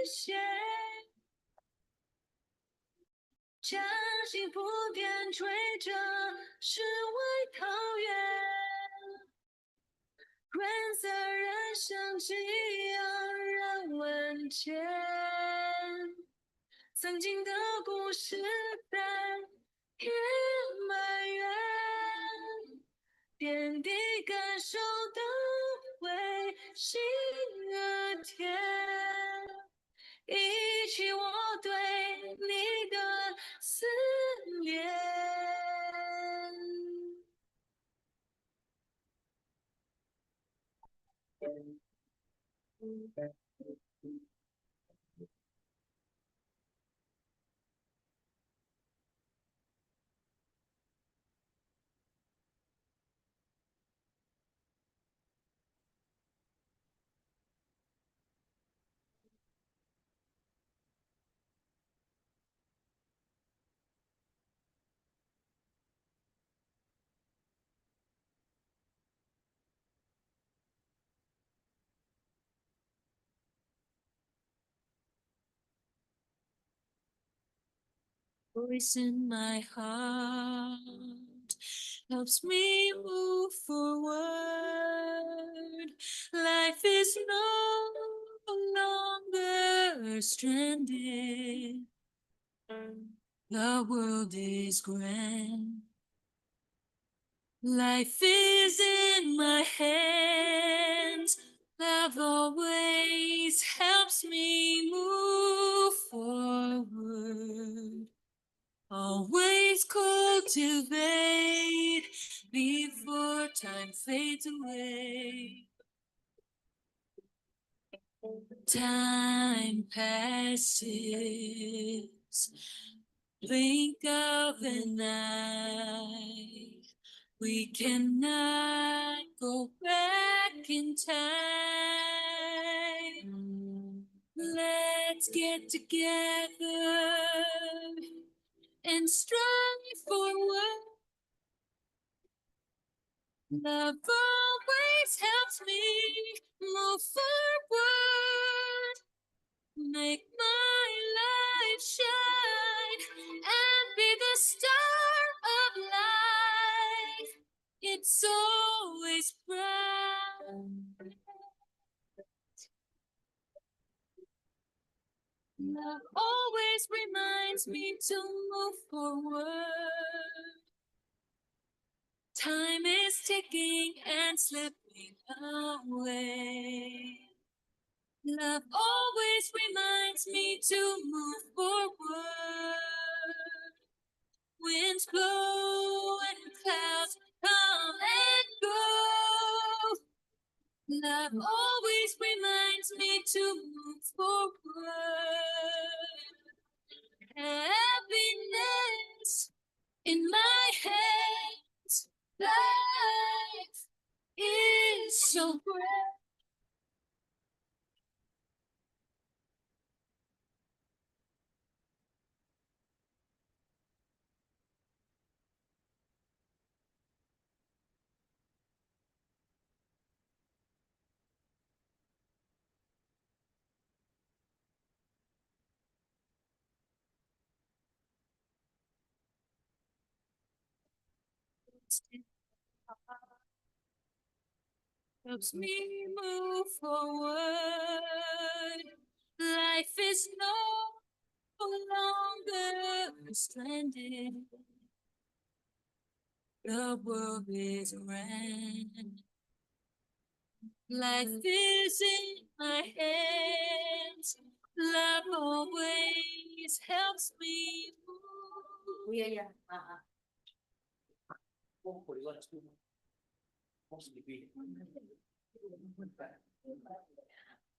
险，将幸福点缀着世外桃源，润色人生寄养人文间，曾经的故事在天满园，点滴感受的为心而甜，忆起我对你的思念。Voice in my heart helps me move forward. Life is no longer stranded. The world is grand. Life is in my hands. Love always helps me move forward. Always cultivate before time fades away. Time passes, blink of an eye. We cannot go back in time. Let's get together and strive forward. Love always helps me move forward. Make my light shine and be the star of life. It's always bright. Love always reminds me to move forward. Time is ticking and slipping away. Love always reminds me to move forward. Winds blow and clouds come and go. Love always reminds me to move forward. Happiness in my hands. Life is so bright. Helps me move forward. Life is no longer stranded. The world is grand. Life is in my hands. Love always helps me move. Yeah.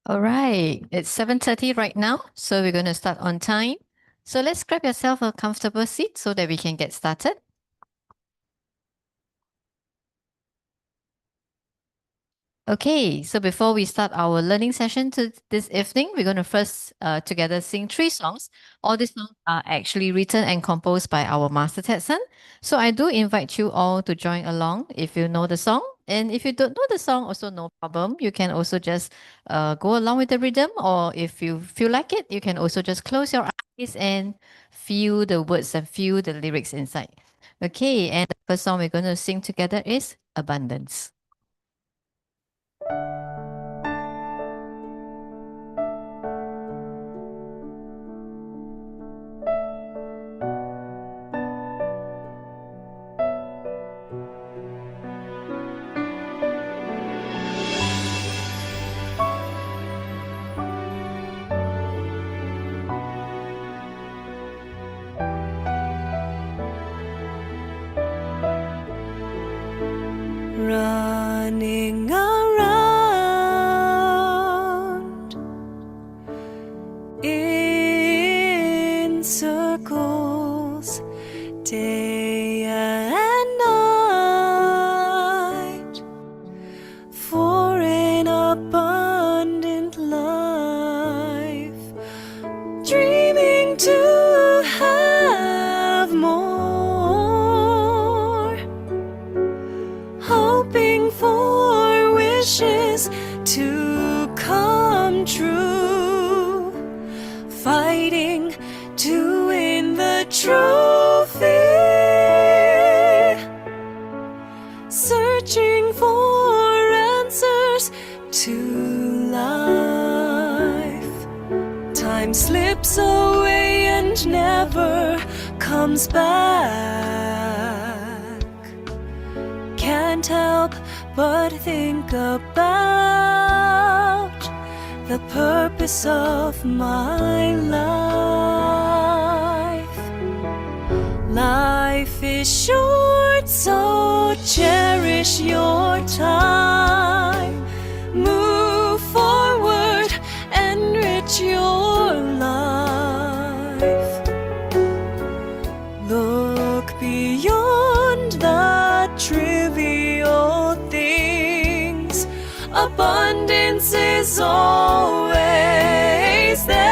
All right, it's 7:30 right now, so we're going to start on time. So let's grab yourself a comfortable seat so that we can get started. Okay, so before we start our learning session this evening, we're going to first together sing 3 songs. All these songs are actually written and composed by our master Tetson. So I do invite you all to join along if you know the song And if you don't know the song, also no problem. You can also just go along with the rhythm, or if you feel like it, you can also just close your eyes and feel the words and feel the lyrics inside. Okay, and the first song we're going to sing together is Abundance. Running around in circles day and night for an abundant life, dreaming to have more, hoping for wishes to come true, fighting to win the trophy, searching for answers to life. Time slips away and never comes back. Can't help but think about the purpose of my life. Life is short, so cherish your time. Move forward, enrich your life. Look beyond the trivial things. Abundance is always there.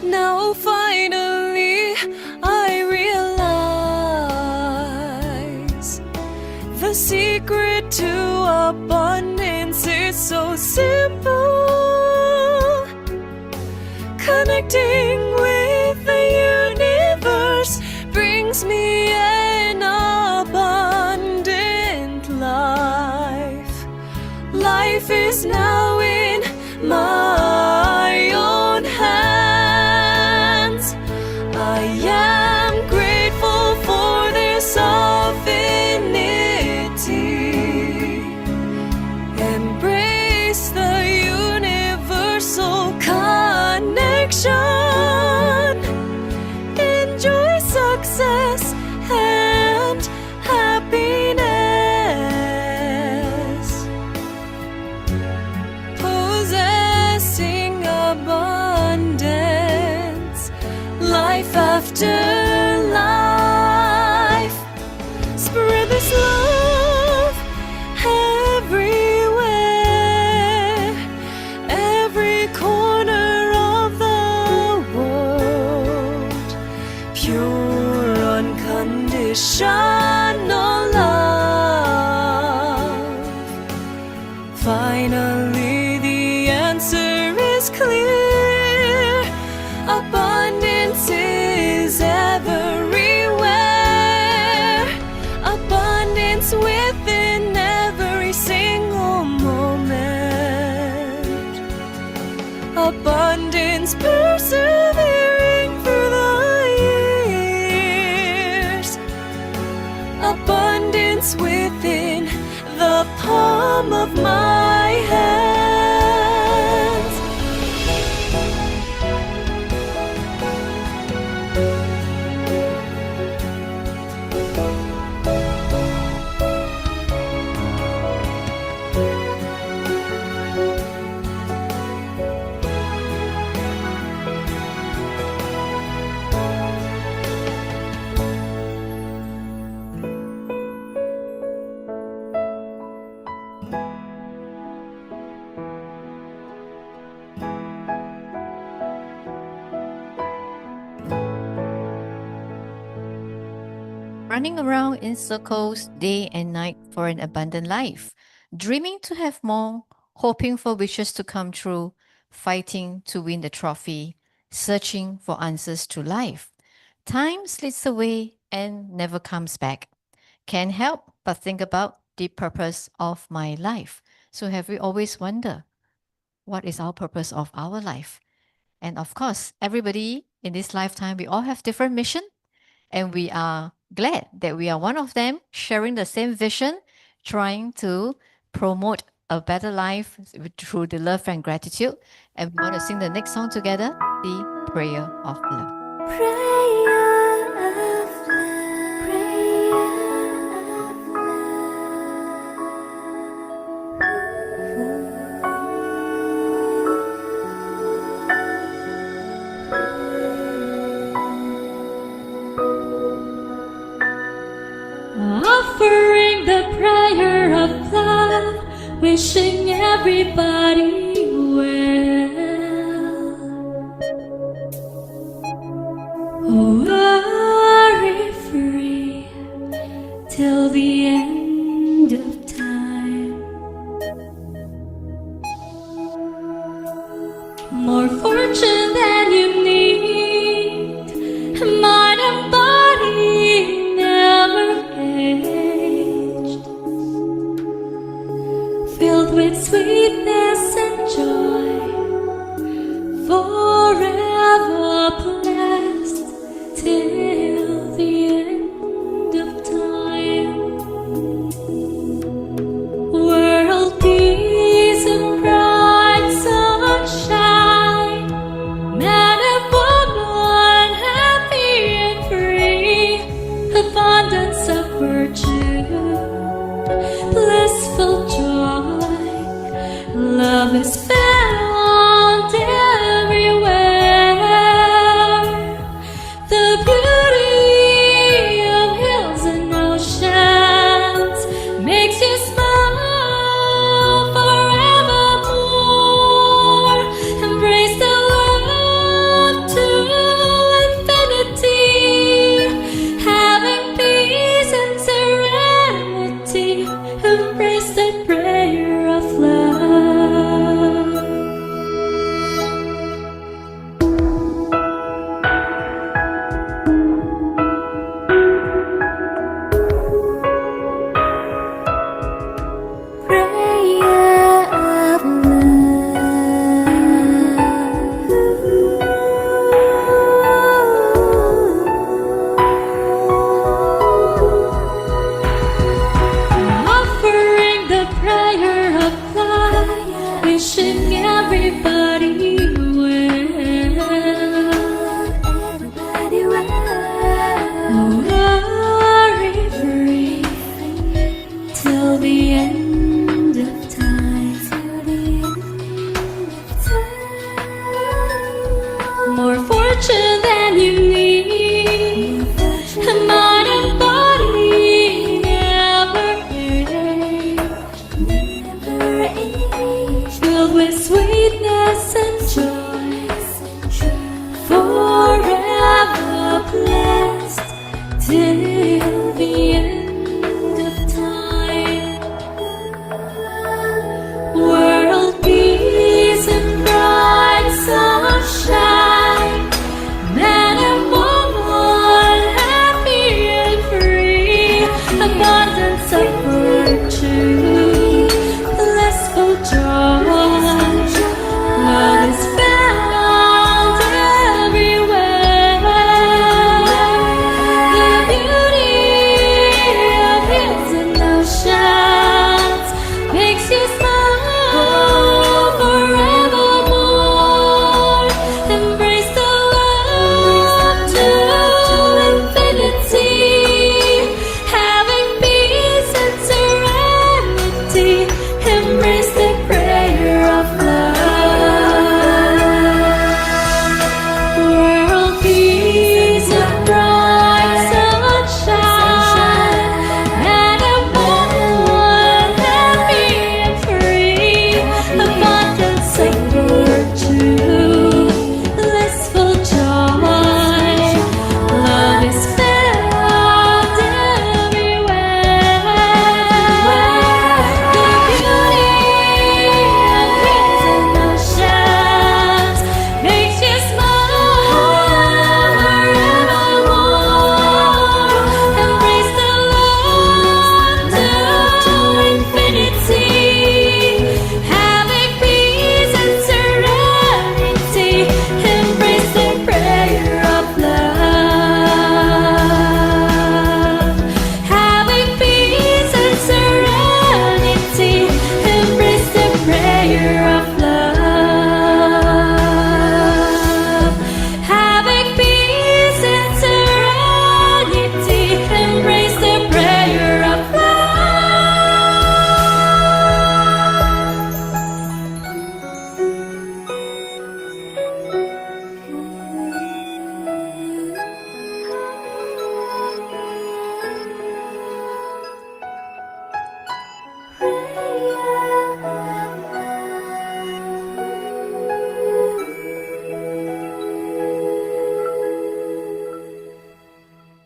Now finally I realize the secret to abundance is so simple. Connecting with the universe brings me an abundant life. Life is now in my own hands. I am grateful for this affinity. Embrace the universal connection. Enjoy success and happiness. Possessing abundance, life after life. Spread this love everywhere, every corner of the world. Pure, unconditional love. Finally, the answer is clear. Abundance is ever of my hands. Running around in circles day and night for an abundant life, dreaming to have more, hoping for wishes to come true, fighting to win the trophy, searching for answers to life. Time slips away and never comes back. Can't help but think about the purpose of my life. So have we always wondered what is our purpose of our life? And of course, everybody in this lifetime, we all have different mission, and we are glad that we are one of them, sharing the same vision, trying to promote a better life through the love and gratitude. And we want to sing the next song together, the Prayer of Love. Offering the prayer of love, wishing everybody well. Worry free till the end of time. More fortune than you need, mind and body never aged, filled with sweetness and joy, forever blessed till the end of time. World peace and bright sunshine, man and woman happy and free, abundance of virtue, blissful joy, love is found everywhere. The beauty of hills and oceans makes you smile forevermore. Embrace the love to infinity, having peace and serenity. Embrace the prayer of love. Prayer of Offering the prayer of love, wishing everybody well. Worry free till the end of time. More fortune than you need, mind and body never age, filled with sweetness and joy, forever blessed till the end of time. World peace and bright sunshine, man and woman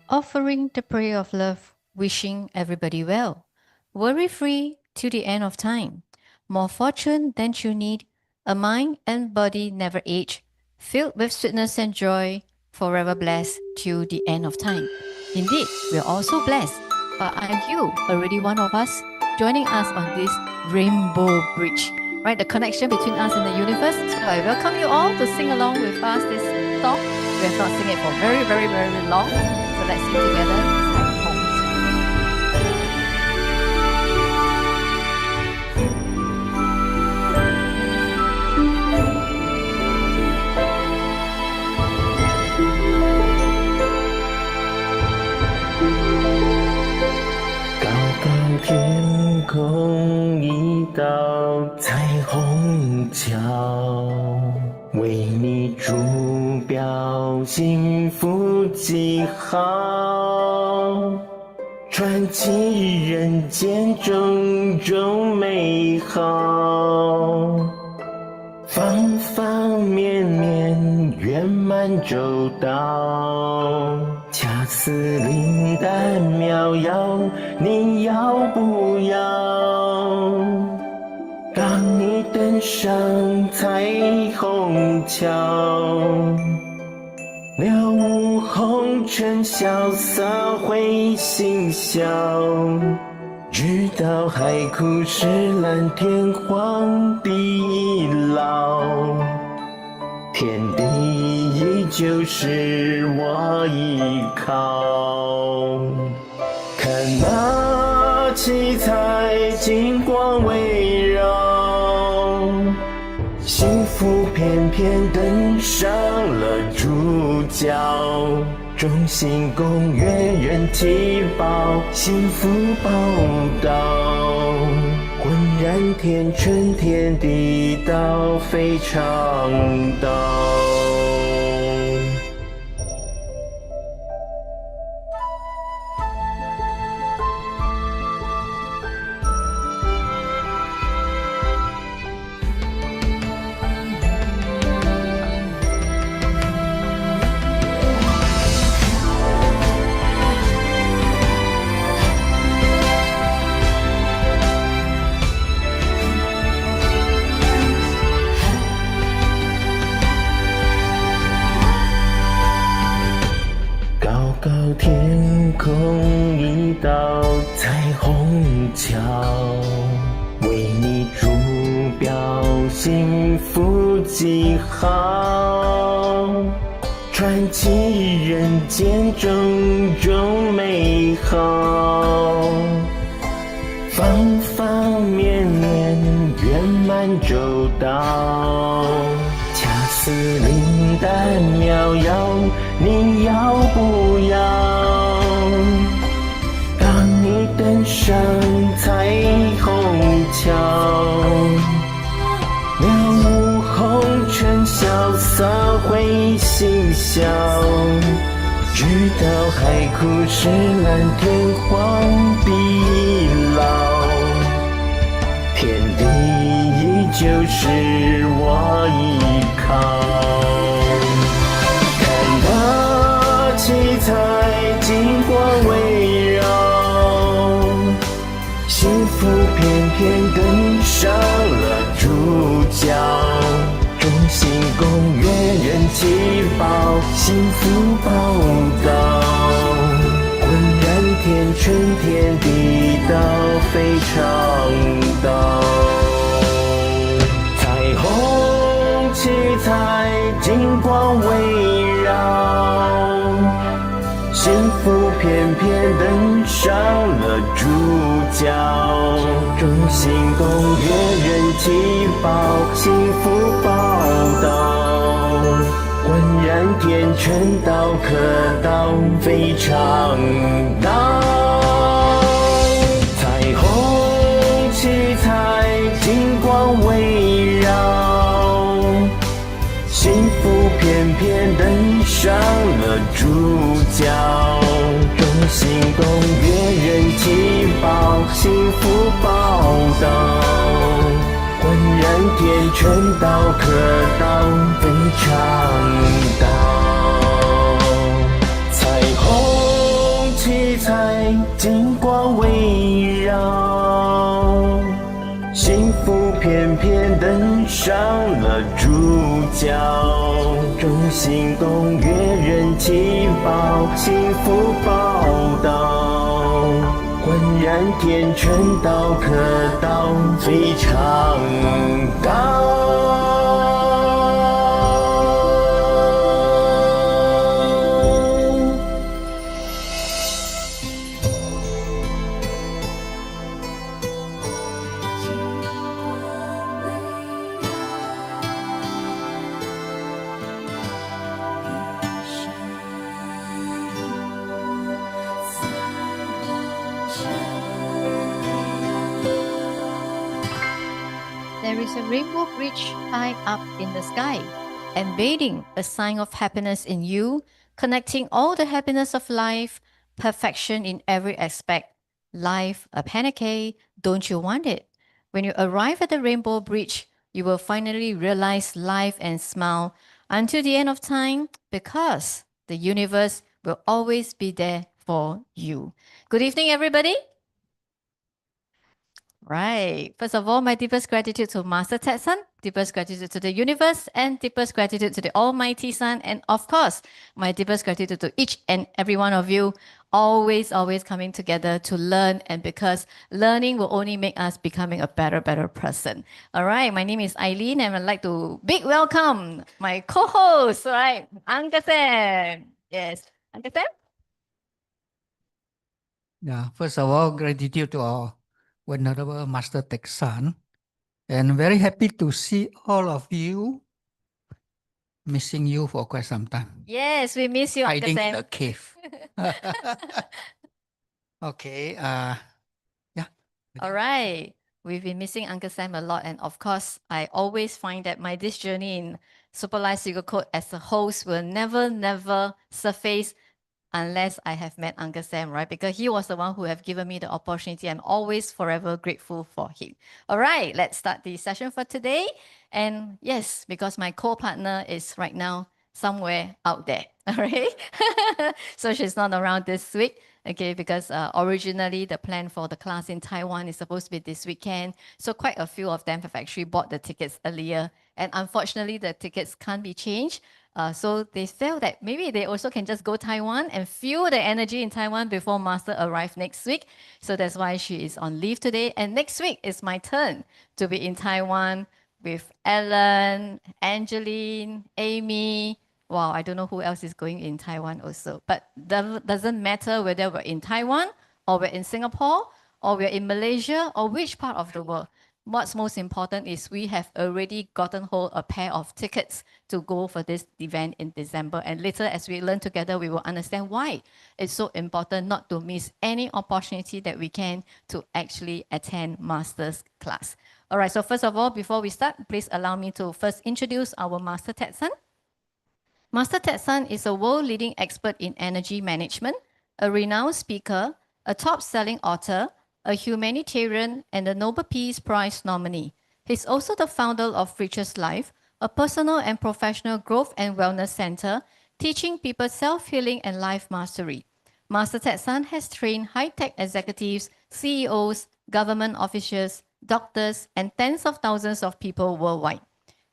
offering the prayer of love, wishing everybody well, worry-free till the end of time, more fortune than you need, a mind and body never age, filled with sweetness and joy, forever blessed till the end of time. Indeed, we are also blessed. But are you already one of us, joining us on this rainbow bridge? Right, the connection between us and the universe. So I welcome you all to sing along with us this song. We have not sung it for very, very, very long. So let's sing together.高高天空一道彩虹桥，为你筑标幸福记号，传奇人间种种美好，方方面面圆满周到，恰似灵丹妙药，你要不要？当你登上彩虹桥，了无红尘萧瑟会心笑，直到海枯石烂天荒地老，天地依旧是我依靠。看那七彩金光围绕，幸福偏偏登上了主角，众星拱月人齐报，幸福报道，浑然天春天地道非常道。高天空一道彩虹桥，为你筑标幸福记号，传奇人间种种美好，方方面面圆满周到，恰似灵丹妙药，你要不要？当你登上彩虹桥，了无红尘萧瑟会心笑，直到海枯石烂天荒地老，天地依旧是我依靠。七彩金光围绕，幸福偏偏登上了主角，众星拱月人齐报，幸福报道，浑然天春天地道非常道。彩虹七彩金光围绕，幸福偏偏登上了主角，众星拱月人齐报，幸福报道，浑然天春道可道非常道。彩虹七彩金光围绕，幸福偏偏登上了主角，众星拱月人齐报，幸福报道，浑然天春道可道非常道。彩虹金光围绕，幸福偏偏登上了主角，众星拱月人齐报，幸福报道，浑然天成道可道非常高。There is a rainbow bridge high up in the sky, embedding a sign of happiness in you, connecting all the happiness of life, perfection in every aspect. Life, a pancake, don't you want it? When you arrive at the rainbow bridge, you will finally realize life and smile until the end of time because the universe will always be there for you. Good evening, everybody. Right. First of all, my deepest gratitude to Master Tetsun, deepest gratitude to the universe, and deepest gratitude to the Almighty Sun, and of course, my deepest gratitude to each and every one of you, always coming together to learn, and because learning will only make us becoming a better person. All right. My name is Eileen, and I'd like to big welcome my co-host, right, Uncle Sam. Yes, Uncle Sam. Yeah, first of all, gratitude to our Venerable Master Teksan, and very happy to see all of you. Missing you for quite some time. Yes, we miss you, Uncle Hiding in Sam. the cave. Okay. Yeah. All right. We've been missing Uncle Sam a lot. And of course, I always find that this journey in Super Life Secret Code as a host will never surface unless I have met Uncle Sam, right? Because he was the one who have given me the opportunity. I'm always forever grateful for him. All right, let's start the session for today. And yes, because my co-partner is right now somewhere out there, all right? So she's not around this week, okay? Because originally the plan for the class in Taiwan is supposed to be this weekend. So quite a few of them have actually bought the tickets earlier. And unfortunately, the tickets can't be changed. So they felt that maybe they also can just go Taiwan and feel the energy in Taiwan before Master arrives next week. So that's why she is on leave today. And next week is my turn to be in Taiwan with Ellen, Angeline, Amy. Wow, I don't know who else is going in Taiwan also. But doesn't matter whether we're in Taiwan or we're in Singapore or we're in Malaysia or which part of the world. What's most important is we have already gotten hold a pair of tickets to go for this event in December. And later, as we learn together, we will understand why it's so important not to miss any opportunity that we can to actually attend Master's class. All right, so first of all, before we start, please allow me to first introduce our Master Tetsun. Master Tetsun is a world-leading expert in energy management, a renowned speaker, a top-selling author, a humanitarian, and a Nobel Peace Prize nominee. He's also the founder of Richest Life, a personal and professional growth and wellness center, teaching people self-healing and life mastery. Master Tetsun has trained high-tech executives, CEOs, government officials, doctors, and tens of thousands of people worldwide.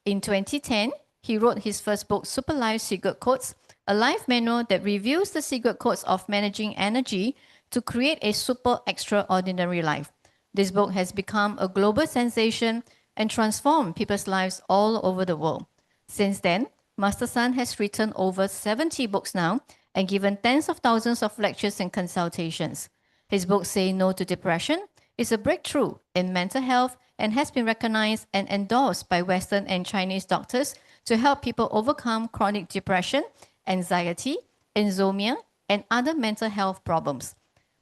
In 2010, he wrote his first book, Super Life Secret Codes, a life manual that reveals the secret codes of managing energy to create a super extraordinary life. This book has become a global sensation and transformed people's lives all over the world. Since then, Master Sun has written over 70 books now and given tens of thousands of lectures and consultations. His book, Say No to Depression, is a breakthrough in mental health and has been recognized and endorsed by Western and Chinese doctors to help people overcome chronic depression, anxiety, insomnia, and other mental health problems.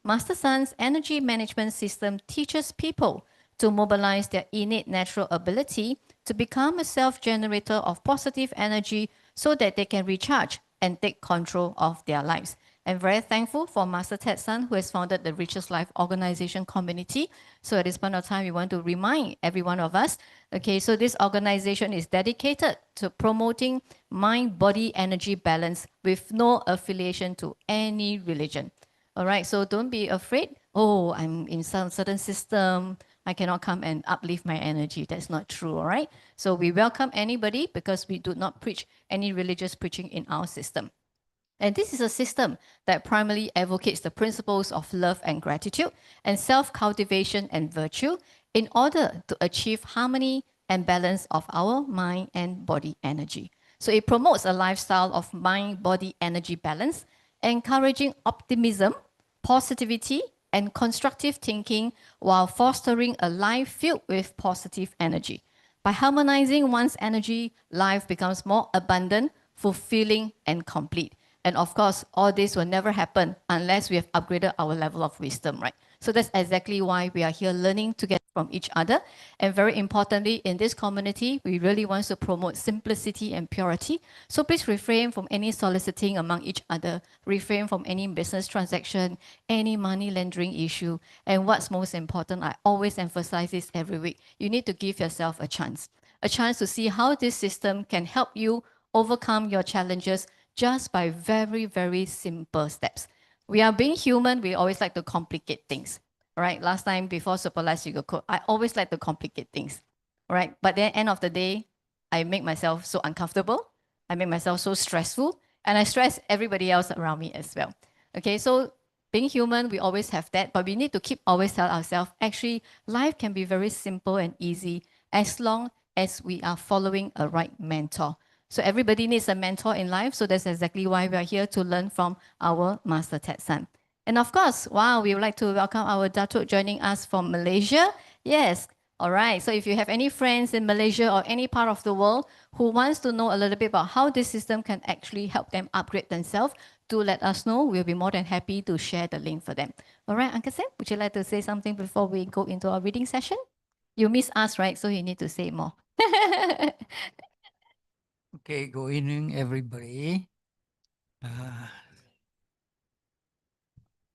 Master Sun's energy management system teaches people to mobilize their innate natural ability to become a self-generator of positive energy so that they can recharge and take control of their lives. I'm very thankful for Master Tetsun, who has founded the Richest Life Organization community. So at this point of time, we want to remind every one of us, okay, so this organization is dedicated to promoting mind-body energy balance with no affiliation to any religion. All right, so don't be afraid oh, I'm in some certain system, I cannot come and uplift my energy. That's not true, all right? So we welcome anybody because we do not preach any religious preaching in our system. And this is a system that primarily advocates the principles of love and gratitude and self-cultivation and virtue in order to achieve harmony and balance of our mind and body energy. So it promotes a lifestyle of mind-body energy balance, encouraging optimism, positivity, and constructive thinking while fostering a life filled with positive energy. By harmonizing one's energy, life becomes more abundant, fulfilling, and complete. And of course, all this will never happen unless we have upgraded our level of wisdom, right? So that's exactly why we are here learning together from each other. And very importantly, in this community, we really want to promote simplicity and purity. So please refrain from any soliciting among each other, refrain from any business transaction, any money laundering issue. And what's most important, I always emphasize this every week, you need to give yourself a chance to see how this system can help you overcome your challenges just by very, very simple steps. We are being human, we always like to complicate things. All right, last time before Super Life Sugar Code, I always like to complicate things. All right, but then end of the day, I make myself so uncomfortable, I make myself so stressful, and I stress everybody else around me as well. Okay, so being human, we always have that, but we need to keep always tell ourselves, actually, life can be very simple and easy as long as we are following a right mentor. So everybody needs a mentor in life. So that's exactly why we are here to learn from our Master Ted San. And of course, wow, we would like to welcome our Datuk joining us from Malaysia. Yes. All right. So if you have any friends in Malaysia or any part of the world who wants to know a little bit about how this system can actually help them upgrade themselves, do let us know. We'll be more than happy to share the link for them. All right, Uncle Sam, would you like to say something before we go into our reading session? You miss us, right? So you need to say more. Okay, good evening, everybody.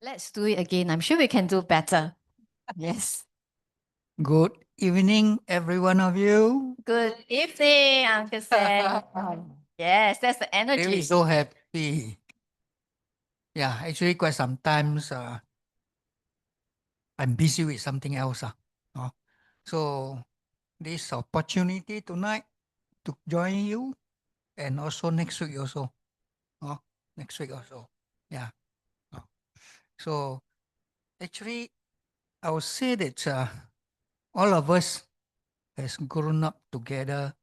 Let's do it again. I'm sure we can do better. Yes. Good evening, every one of you. Good evening, Uncle Sam. Yes, that's the energy. Really so happy. Yeah, actually, quite sometimes I'm busy with something else. Oh. So this opportunity tonight to join you, and also next week also. Oh, next week also. Yeah. Oh. So actually, I would say that all of us has grown up together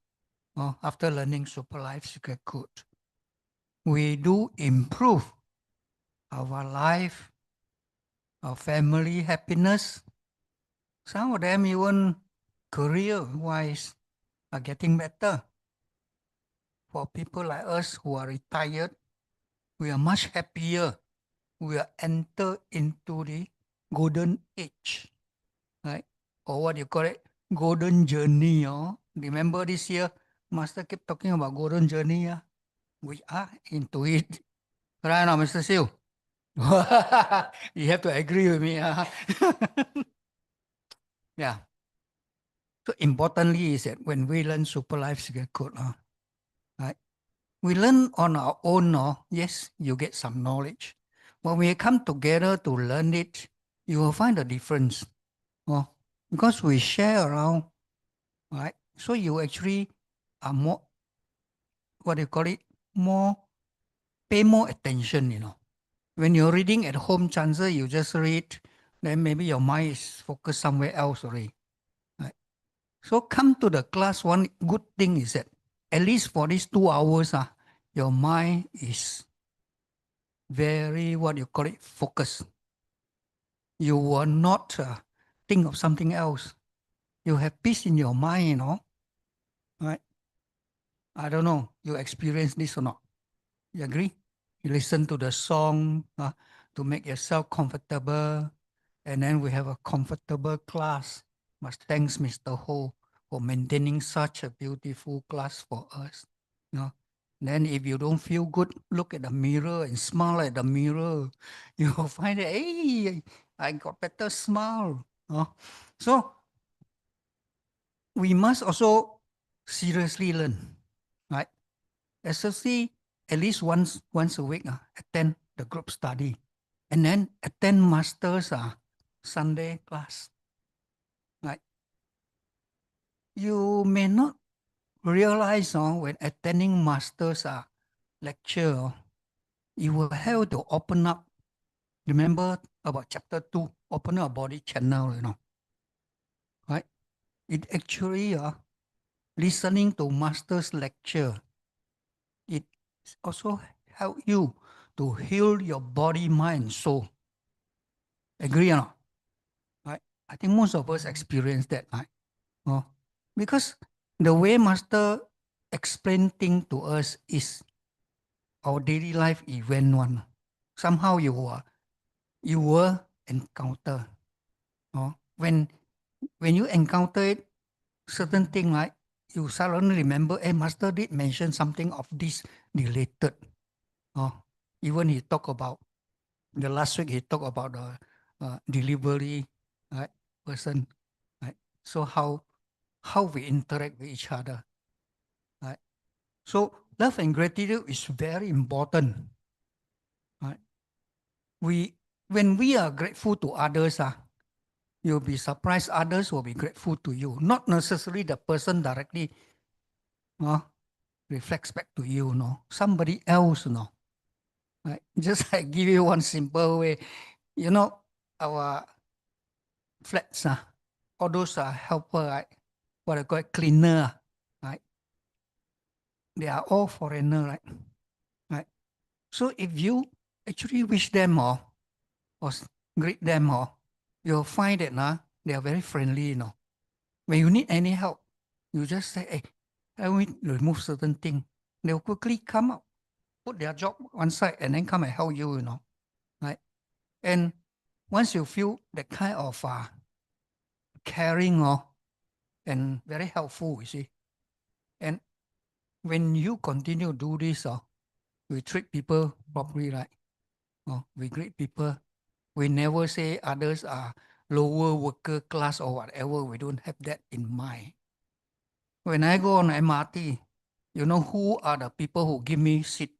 after learning Super Life Secret Code. We do improve our life, our family happiness. Some of them even career-wise are getting better. For people like us who are retired, we are much happier. We are enter into the golden age, right? Or what you call it, golden journey. Remember this year, Master kept talking about golden journey. We are into it. Right now, Mr. Siu? You have to agree with me. Yeah. So importantly is that when we learn Super Life Secret Code, right? We learn on our own. Yes, you get some knowledge. When we come together to learn it, you will find the difference. Because we share around, right? So you actually are more, what do you call it? Pay more attention. When you're reading at home, chances you just read, then maybe your mind is focused somewhere else already. Right? So come to the class, one good thing is that at least for these 2 hours, your mind is very, what you call it, focused. You will not think of something else. You have peace in your mind, right? I don't know, you experience this or not. You agree? You listen to the song to make yourself comfortable. And then we have a comfortable class. Must thanks Mr. Ho for maintaining such a beautiful class for us. Then if you don't feel good, look at the mirror and smile at the mirror. You will find that, hey, I got better smile. So we must also seriously learn, right? SLC at least once a week, attend the group study, and then attend masters Sunday class. Right? You may not realize when attending master's lecture, you will have to open up. Remember about chapter 2, open up body channel, right? It actually listening to master's lecture. It also help you to heal your body, mind, soul. Agree or not? Right? I think most of us experience that, right? Because the way master explain things to us is our daily life event one. Somehow you will encounter. When you encounter it, certain thing, right? You suddenly remember, master did mention something of this related. Even he talked about the last week. He talked about the delivery, right, person, right? So how we interact with each other, right? So love and gratitude is very important, right? When we are grateful to others, you'll be surprised others will be grateful to you. Not necessarily the person directly reflects back to you, somebody else, right? Just I give you one simple way. Our flats, all those helper, right? What I call it, cleaner, right? They are all foreigner, right? Right. So if you actually wish them or greet them you'll find that they are very friendly, When you need any help, you just say, hey, help me remove certain thing. They'll quickly come up, put their job one side and then come and help you, right? And once you feel that kind of caring and very helpful, you see, and when you continue to do this, we treat people properly, right? We greet people. We never say others are lower worker class or whatever. We don't have that in mind. When I go on MRT, you know who are the people who give me seat?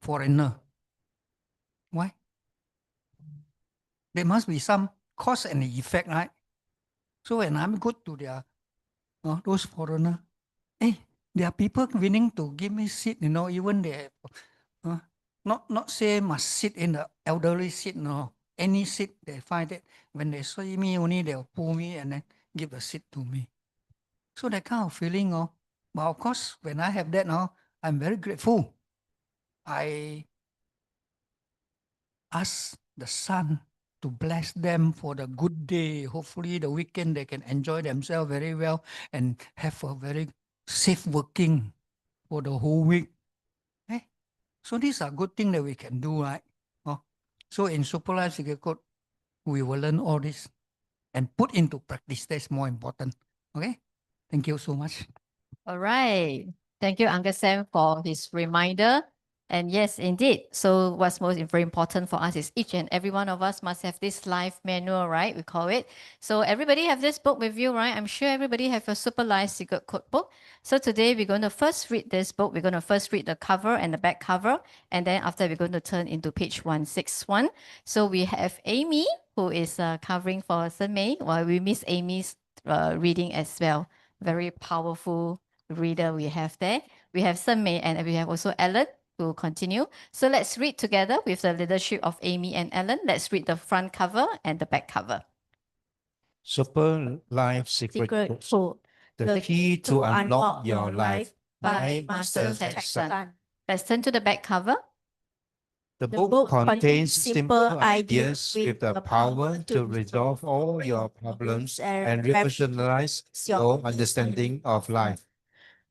Foreigner. Why? There must be some cause and effect, right? So when I'm good to their those foreigner, there are people willing to give me seat, even they not say must sit in the elderly seat, no. Any seat they find it. When they see me only, they'll pull me and then give the seat to me. So that kind of feeling, but of course, when I have that now, I'm very grateful. I ask the sun to bless them for the good day. Hopefully the weekend they can enjoy themselves very well and have a very safe working for the whole week. So these are good things that we can do, right? So in Super Life Secret Code, we will learn all this and put into practice. That's more important. Okay? Thank you so much. All right. Thank you, Uncle Sam, for his reminder. And yes, indeed. So what's very important for us is each and every one of us must have this life manual, right? We call it. So everybody have this book with you, right? I'm sure everybody have a Super Life Secret Code book. So today we're going to first read this book. We're going to first read the cover and the back cover. And then after we're going to turn into page 161. So we have Amy, who is covering for Sen Mei. Well, we miss Amy's reading as well. Very powerful reader we have there. We have Sen Mei and we have also Ellen who will continue. So let's read together with the leadership of Amy and Ellen. Let's read the front cover and the back cover. Super Life Secret Code. The key to unlock your life by Master Jackson. Let's turn to the back cover. The book contains simple ideas with the power to resolve all your problems and revolutionize your understanding of life.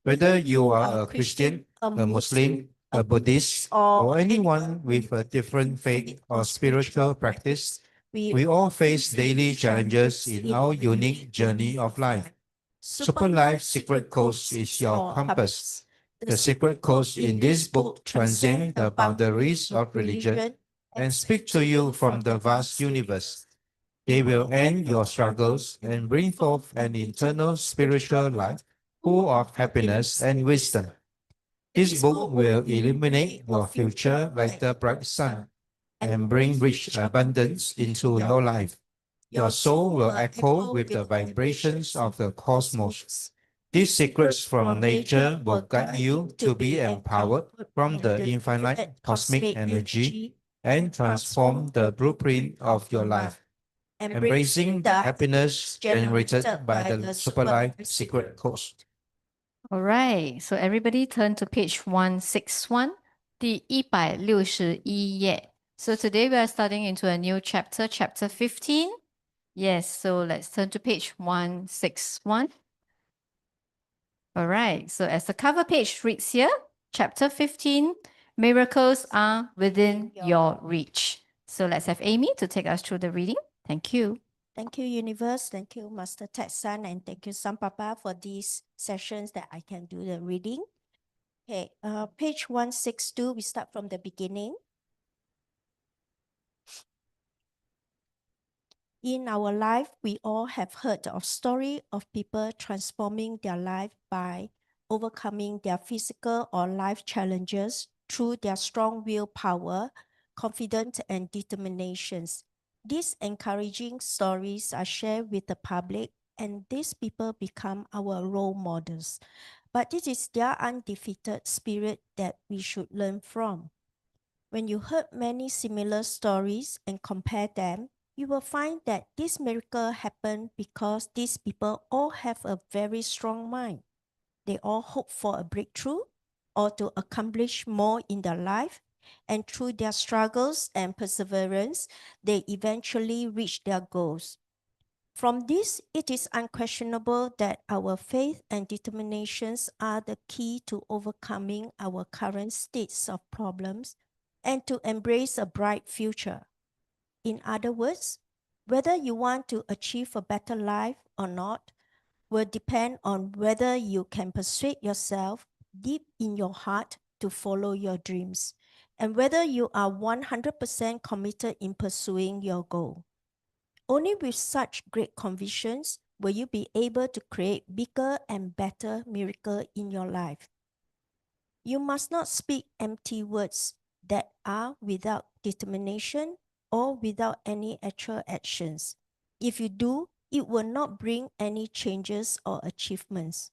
Whether you are a Christian, a Muslim, a Buddhist, or anyone with a different faith or spiritual practice, we all face daily challenges in our unique journey of life. Super Life Secret Codes is your compass. The secret codes in this book transcend the boundaries of religion and speak to you from the vast universe. They will end your struggles and bring forth an internal spiritual life full of happiness and wisdom. This book will illuminate your future like the bright sun and bring rich abundance into your life. Your soul will echo with the vibrations of the cosmos. These secrets from nature will guide you to be empowered from the infinite cosmic energy and transform the blueprint of your life, embracing the happiness generated by the Super Life secret codes. All right, so everybody turn to page 161, 第161页. So today we are starting into a new chapter, chapter 15. Yes, so let's turn to page 161. All right, so as the cover page reads here, chapter 15, miracles are within your reach. So let's have Amy to take us through the reading. Thank you. Thank you, Universe. Thank you, Master Ted-san, and thank you, Sam Papa, for these sessions that I can do the reading. Okay, page 162, we start from the beginning. In our life, we all have heard of story of people transforming their life by overcoming their physical or life challenges through their strong willpower, confidence, and determinations. These encouraging stories are shared with the public, and these people become our role models. But it is their undefeated spirit that we should learn from. When you heard many similar stories and compare them, you will find that this miracle happened because these people all have a very strong mind. They all hope for a breakthrough or to accomplish more in their life, and through their struggles and perseverance, they eventually reach their goals. From this, it is unquestionable that our faith and determinations are the key to overcoming our current states of problems and to embrace a bright future. In other words, whether you want to achieve a better life or not will depend on whether you can persuade yourself deep in your heart to follow your dreams and whether you are 100% committed in pursuing your goal. Only with such great convictions will you be able to create bigger and better miracle in your life. You must not speak empty words that are without determination or without any actual actions. If you do, it will not bring any changes or achievements.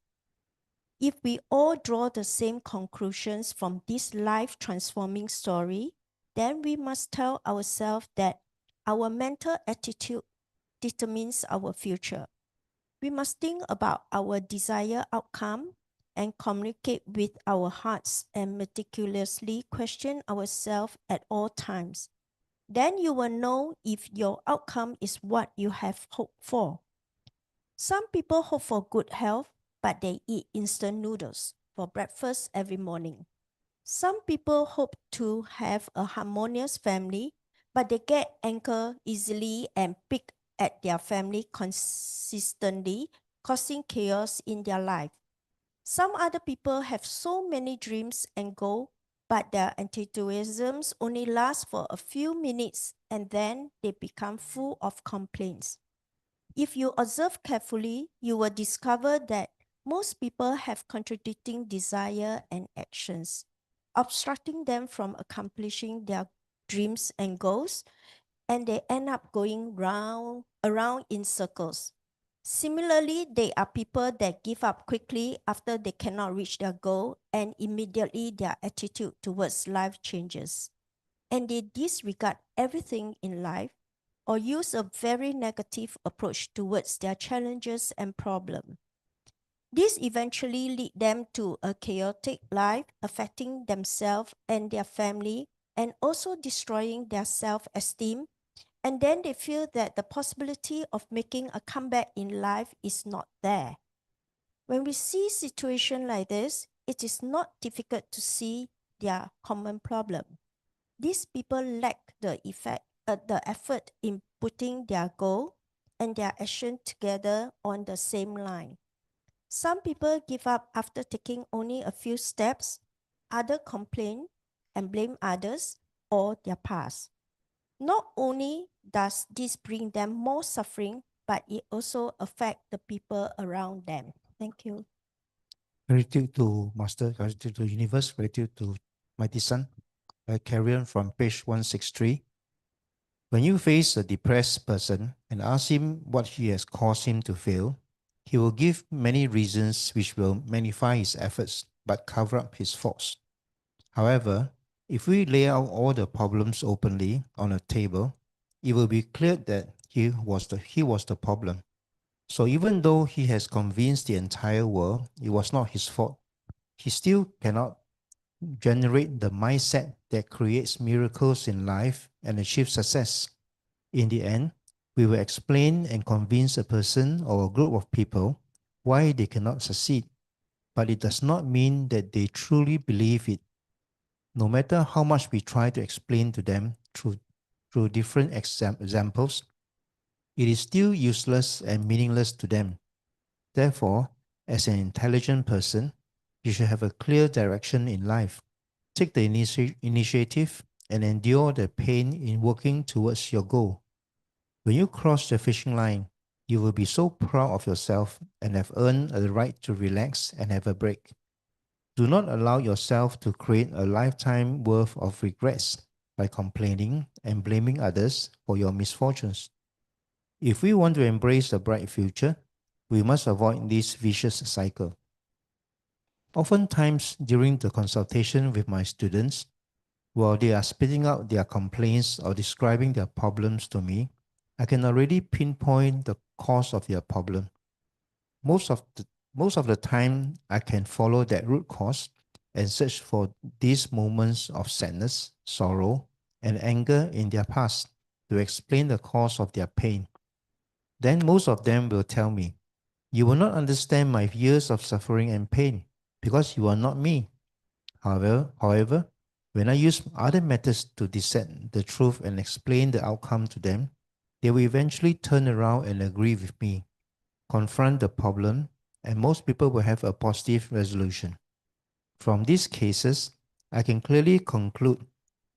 If we all draw the same conclusions from this life-transforming story, then we must tell ourselves that our mental attitude determines our future. We must think about our desired outcome and communicate with our hearts and meticulously question ourselves at all times. Then you will know if your outcome is what you have hoped for. Some people hope for good health, but they eat instant noodles for breakfast every morning. Some people hope to have a harmonious family, but they get angry easily and pick at their family consistently, causing chaos in their life. Some other people have so many dreams and goals, but their enthusiasms only lasts for a few minutes and then they become full of complaints. If you observe carefully, you will discover that most people have contradicting desire and actions, obstructing them from accomplishing their dreams and goals, and they end up going around in circles. Similarly, there are people that give up quickly after they cannot reach their goal, and immediately their attitude towards life changes. And they disregard everything in life or use a very negative approach towards their challenges and problems. This eventually leads them to a chaotic life, affecting themselves and their family, and also destroying their self-esteem. And then they feel that the possibility of making a comeback in life is not there. When we see situations like this, it is not difficult to see their common problem. These people lack the effort in putting their goal and their action together on the same line. Some people give up after taking only a few steps, others complain and blame others or their past. Not only does this bring them more suffering, but it also affects the people around them. Thank you. Gratitude to Master, gratitude to Universe, gratitude to Mighty Sun. I carry on from page 163. When you face a depressed person and ask him what he has caused him to fail, he will give many reasons which will magnify his efforts but cover up his faults. However, if we lay out all the problems openly on a table, it will be clear that he was the problem. So even though he has convinced the entire world it was not his fault, he still cannot generate the mindset that creates miracles in life and achieve success. In the end, we will explain and convince a person or a group of people why they cannot succeed, but it does not mean that they truly believe it. No matter how much we try to explain to them through different examples, it is still useless and meaningless to them. Therefore, as an intelligent person, you should have a clear direction in life. Take the initiative and endure the pain in working towards your goal. When you cross the fishing line, you will be so proud of yourself and have earned the right to relax and have a break. Do not allow yourself to create a lifetime worth of regrets by complaining and blaming others for your misfortunes. If we want to embrace a bright future, we must avoid this vicious cycle. Oftentimes, during the consultation with my students, while they are spitting out their complaints or describing their problems to me, I can already pinpoint the cause of their problem. Most of the time, I can follow that root cause and search for these moments of sadness, sorrow, and anger in their past to explain the cause of their pain. Then most of them will tell me, "You will not understand my years of suffering and pain because you are not me." However, when I use other methods to dissect the truth and explain the outcome to them, they will eventually turn around and agree with me, confront the problem, and most people will have a positive resolution. From these cases, I can clearly conclude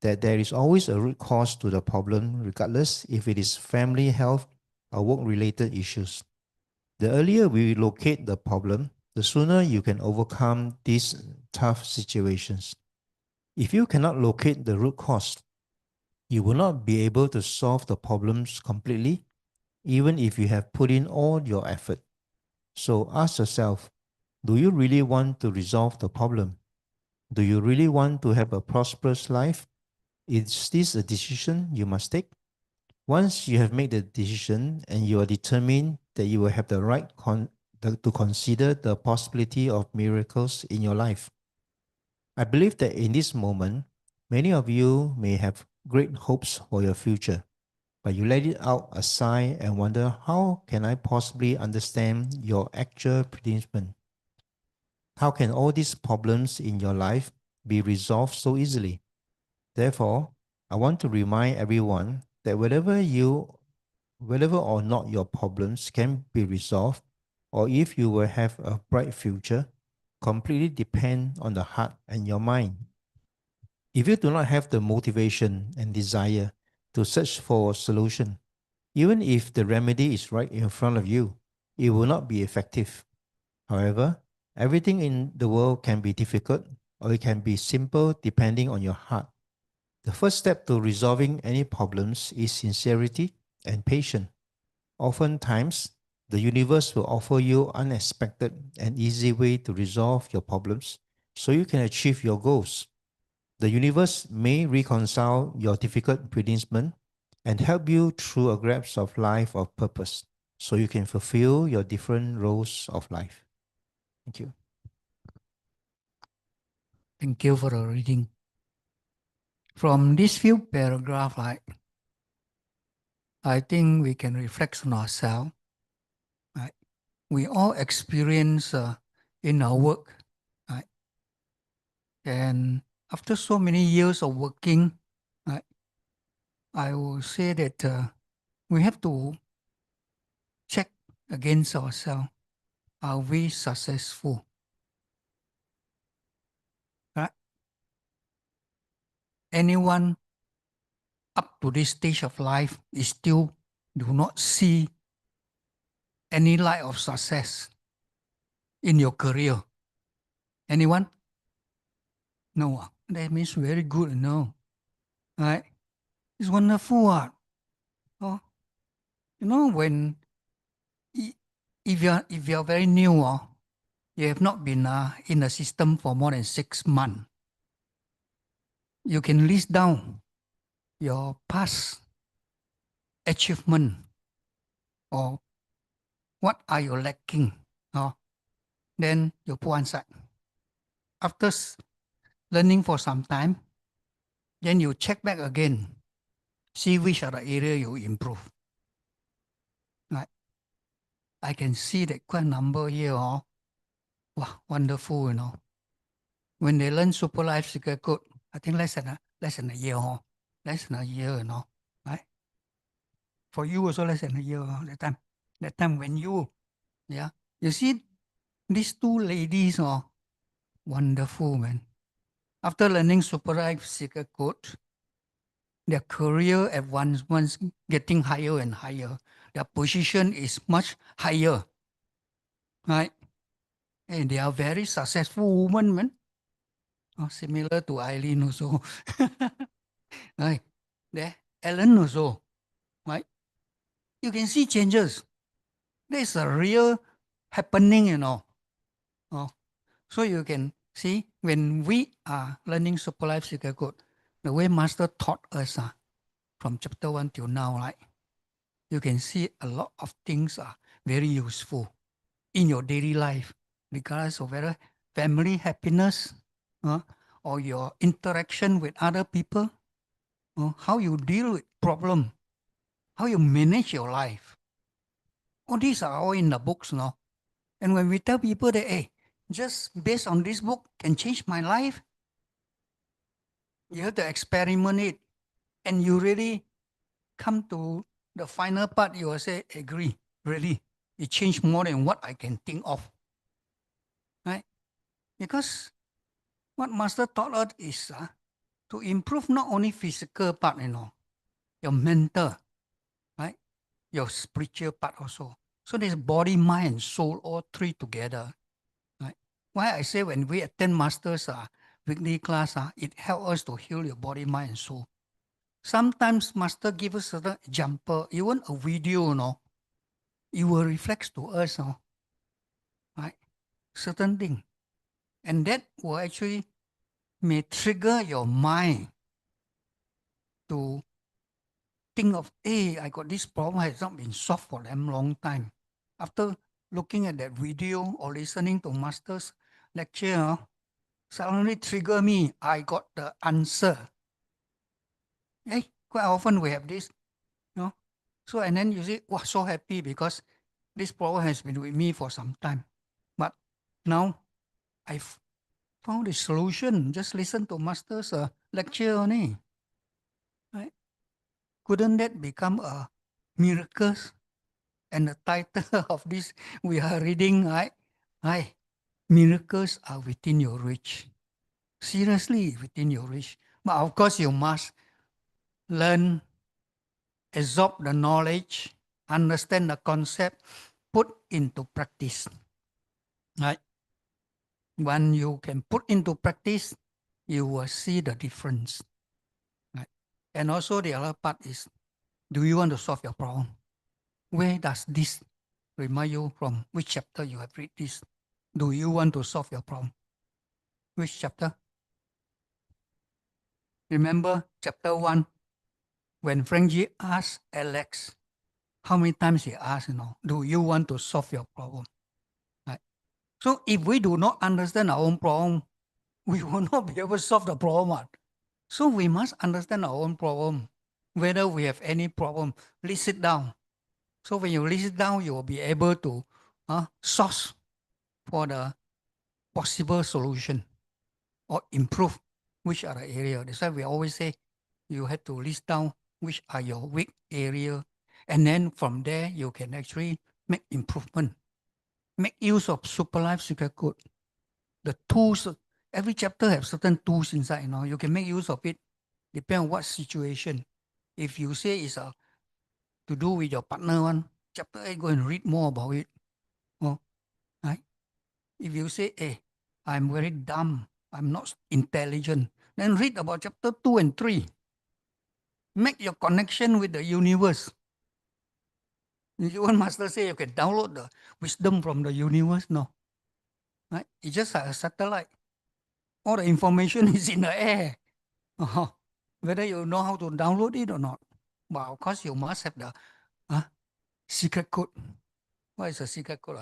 that there is always a root cause to the problem, regardless if it is family health or work-related issues. The earlier we locate the problem, the sooner you can overcome these tough situations. If you cannot locate the root cause, you will not be able to solve the problems completely, even if you have put in all your effort. So ask yourself, do you really want to resolve the problem? Do you really want to have a prosperous life? Is this a decision you must take? Once you have made the decision and you are determined that you will have the right to consider the possibility of miracles in your life. I believe that in this moment, many of you may have great hopes for your future, but you let it out aside and wonder, how can I possibly understand your actual predicament? How can all these problems in your life be resolved so easily? Therefore, I want to remind everyone that whether or not your problems can be resolved, or if you will have a bright future, completely depend on the heart and your mind. If you do not have the motivation and desire to search for a solution, even if the remedy is right in front of you, it will not be effective. However, everything in the world can be difficult or it can be simple depending on your heart. The first step to resolving any problems is sincerity and patience. Oftentimes, the universe will offer you unexpected and easy way to resolve your problems so you can achieve your goals. The universe may reconcile your difficult predicament and help you through a grasp of life of purpose so you can fulfill your different roles of life. Thank you. Thank you for the reading. From these few paragraphs, I think we can reflect on ourselves. Right? We all experience in our work. Right? And after so many years of working, right, I will say that we have to check against ourselves. Are we successful? Right? Anyone up to this stage of life is still do not see any light of success in your career? Anyone? No. That means very good, no. Right? It's wonderful. Oh, you know, when if you're very new, you have not been in the system for more than 6 months, you can list down your past achievement or what are you lacking. Then you put one side. After learning for some time, then you check back again, see which are the area you improve. Right? I can see that quite a number here. Wow, wonderful, you know. When they learn Super Life Secret Code, I think less than a year, less than a year, you know, right? For you also less than a year that time when you see these two ladies, wonderful, man. After learning Super Life Secret Code, their career at once getting higher and higher. Their position is much higher, right? And they are very successful women, man. Similar to Eileen also. Right? There, Ellen also, right? You can see changes. There's a real happening, you know. So you can see when we are learning Super Life Secret Code, the way Master taught us from chapter 1 till now, right? You can see a lot of things are very useful in your daily life, regardless of whether family happiness or your interaction with other people, how you deal with problem, how you manage your life. All these are all in the books now. And when we tell people that, hey, just based on this book can change my life, you have to experiment it. And you really come to the final part, you will say, agree, really. It changed more than what I can think of. Right? Because what Master taught us is to improve not only physical part, you know, your mental, right? Your spiritual part also. So there's body, mind, and soul, all three together. Right? Why I say when we attend Master's weekly class, it helps us to heal your body, mind, and soul. Sometimes Master give us certain example, even a video, you know, it will reflect to us, right? Certain thing. And that will actually may trigger your mind to think of, hey, I got this problem has not been solved for them long time. After looking at that video or listening to Master's lecture, suddenly trigger me, I got the answer. Hey, quite often we have this, you know. So and then you say, wow, so happy because this problem has been with me for some time. But now I've found a solution. Just listen to Master's lecture only. Right? Couldn't that become a miracle? And the title of this we are reading, right? Miracles are within your reach. Seriously, within your reach. But of course, you must learn, absorb the knowledge, understand the concept, put into practice. Right? When you can put into practice, you will see the difference. Right? And also the other part is, do you want to solve your problem? Where does this remind you from? Which chapter you have read this? Do you want to solve your problem? Which chapter? Remember chapter 1, when Frankie asked Alex, how many times he asked, do you want to solve your problem? Right? So if we do not understand our own problem, we will not be able to solve the problem. So we must understand our own problem. Whether we have any problem, list it down. So when you list it down, you will be able to source for the possible solution or improve which are the area. That's why we always say you have to list down which are your weak area. And then from there, you can actually make improvement. Make use of Super Life Secret Code. The tools, every chapter have certain tools inside. You can make use of it, depending on what situation. If you say it's to do with your partner one, chapter 8, go and read more about it. Right? If you say, hey, I'm very dumb, I'm not intelligent, then read about chapter 2 and 3. Make your connection with the universe. One master say you can download the wisdom from the universe. No, right? It's just like a satellite. All the information is in the air. Whether you know how to download it or not. But of course, you must have the secret code. What is the secret code?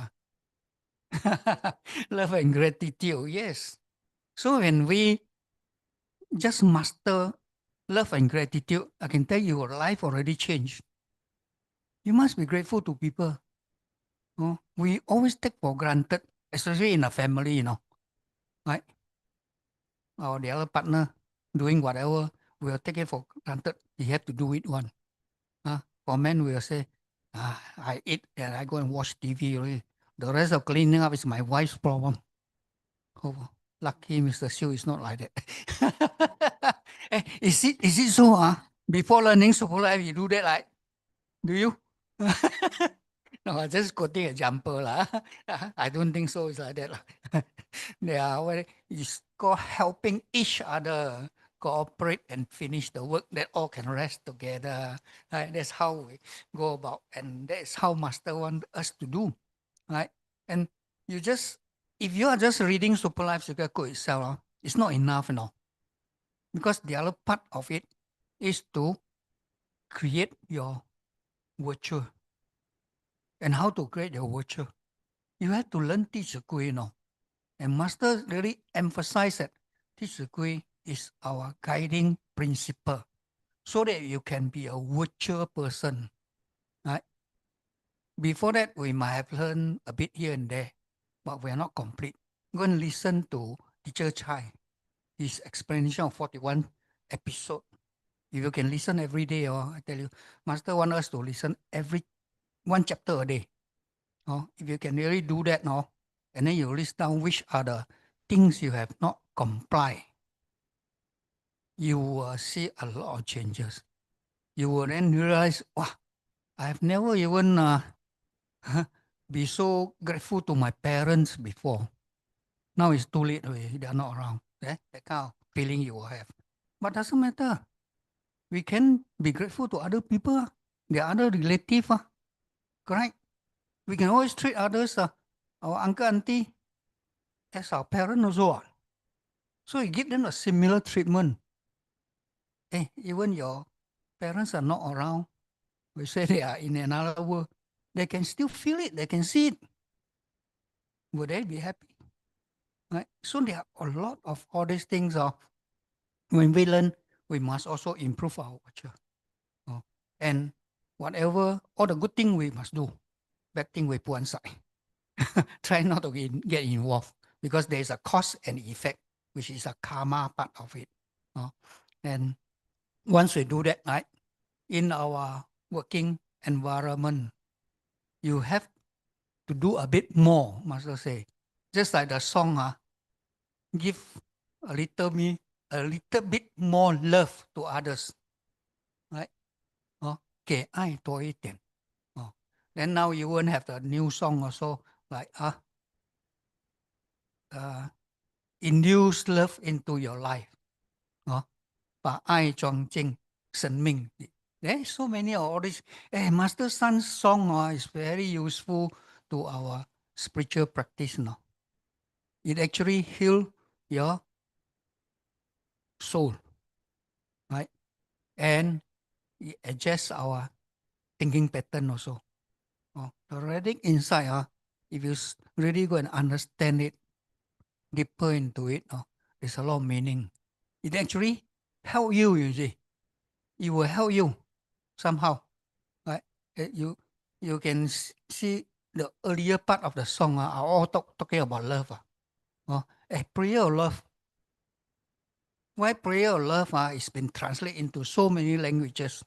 Love and gratitude. Yes. So when we just master love and gratitude, I can tell you your life already changed. You must be grateful to people. We always take for granted, especially in a family, right? Or the other partner doing whatever, we'll take it for granted. He have to do it one. For men, we'll say, I eat and I go and watch TV. Already. The rest of cleaning up is my wife's problem. Oh, lucky Mr. Siu is not like that. Is it so? Before learning super life, you do that, like, do you? No, I just quoting a jumper lah. I don't think so. It's like that lah. They are very, it's called helping each other cooperate and finish the work that all can rest together. Right? That's how we go about, and that's how Master want us to do. Right? And you just, if you are just reading Super Life Secret Code itself, it's not enough, because the other part of it is to create your virtue. And how to create your virtue? You have to learn Teach Kui, And Master really emphasize that Teach Kui is our guiding principle, so that you can be a virtual person. Right? Before that, we might have learned a bit here and there, but we are not complete. Go and listen to Teacher Chai, his explanation of 41 episode. If you can listen every day, I tell you, Master want us to listen every one chapter a day. If you can really do that now, and then you list down which are the things you have not complied, you will see a lot of changes. You will then realize, wow, I have never even be so grateful to my parents before. Now it's too late already. They are not around. That kind of feeling you will have. But doesn't matter. We can be grateful to other people, the other relative, correct? We can always treat others, our uncle, auntie, as our parent also. So you give them a similar treatment. Even your parents are not around. We say they are in another world. They can still feel it. They can see it. Would they be happy? Right? So there are a lot of all these things. When we learn, we must also improve our culture. And whatever, all the good thing we must do. Bad thing we put one side. Try not to get involved, because there is a cause and effect, which is a karma part of it. And once we do that, right, in our working environment, you have to do a bit more, Master say. Just like the song, give a little bit more love to others, right? 给爱多一点. Then now you won't have the new song also, like induce love into your life. 把爱装进生命里. There's so many of all this. Master Sun's song is very useful to our spiritual practice. It actually heals your soul, right? And it adjusts our thinking pattern also. Already inside, if you really go and understand it deeper into it, there's a lot of meaning. It actually help you, you see. It will help you somehow, right? You can see the earlier part of the song are all talking about love. Prayer of love. Why prayer of love is been translated into so many languages.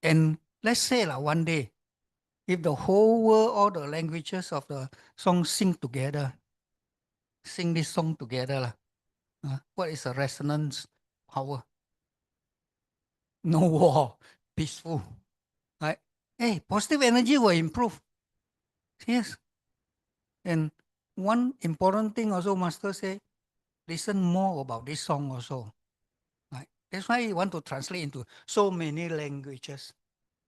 And let's say one day, if the whole world, all the languages of the song sing this song together, what is the resonance power? No war, peaceful, right? Positive energy will improve. Yes. And one important thing also, Master say, listen more about this song also. Right? That's why you want to translate into so many languages.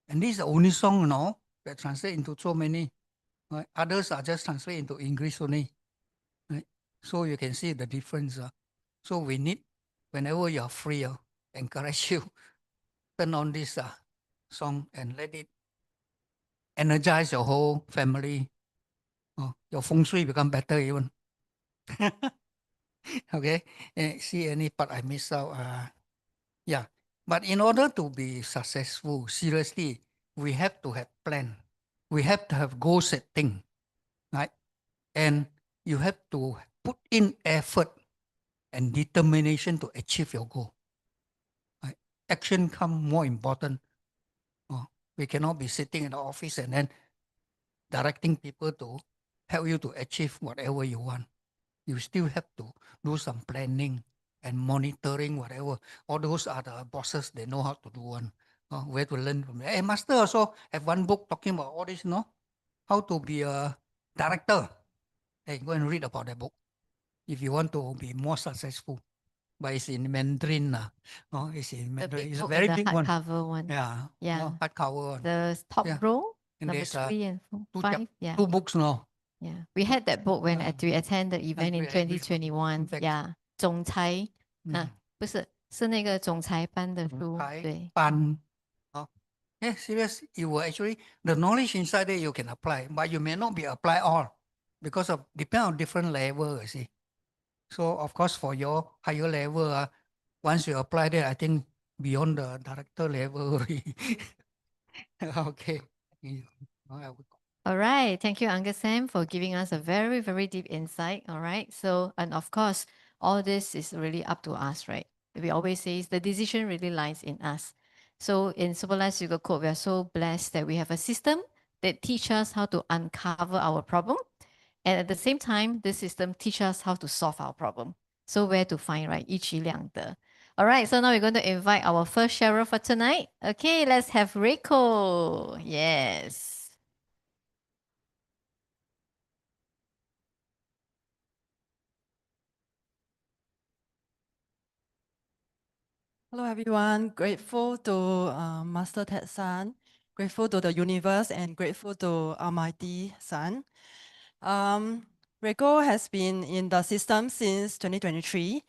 And this is the only song, that translate into so many. Right? Others are just translate into English only. Right? So you can see the difference. So we need, whenever you are free, encourage you, turn on this song and let it energize your whole family. Your feng shui become better even. Okay. See any part I miss out? Yeah. But in order to be successful, seriously, we have to have plan. We have to have goal setting, right? And you have to put in effort and determination to achieve your goal. Right? Action come more important. We cannot be sitting in the office and then directing people to help you to achieve whatever you want. You still have to do some planning and monitoring, whatever. All those are the bosses, they know how to do one. Where to learn from. Hey, Master also have one book talking about all this, how to be a director. Hey, go and read about that book if you want to be more successful. But it's in Mandarin. It's in Mandarin. It's a very big one. Hardcover one. Yeah. Yeah. Hardcover one. The top Yeah. row, And number there's 3 and 4, 5. Yeah. 2 books, Yeah. We had that book when we attend the event in we had which book? 2021. In fact, Yeah. 总裁不是，是那个总裁班的书。对。Yeah, serious. You will actually, the knowledge inside there you can apply, but you may not be apply all because of depend on different level, you see. So of course for your higher level, once you apply there, I think beyond the director level already. Okay. All right. Thank you, Uncle Sam, for giving us a very, very deep insight. All right. So, and of course, all this is really up to us, right? We always say the decision really lies in us. So in Super Life Sugar Code, we are so blessed that we have a system that teaches us how to uncover our problem. And at the same time, this system teaches us how to solve our problem. So where to find, right? 一举两得. All right, so now we're going to invite our first sharer for tonight. Okay, let's have Reiko. Yes. Hello, everyone. Grateful to Master Ted San, grateful to the universe, and grateful to Almighty Sun. Reiko has been in the system since 2023.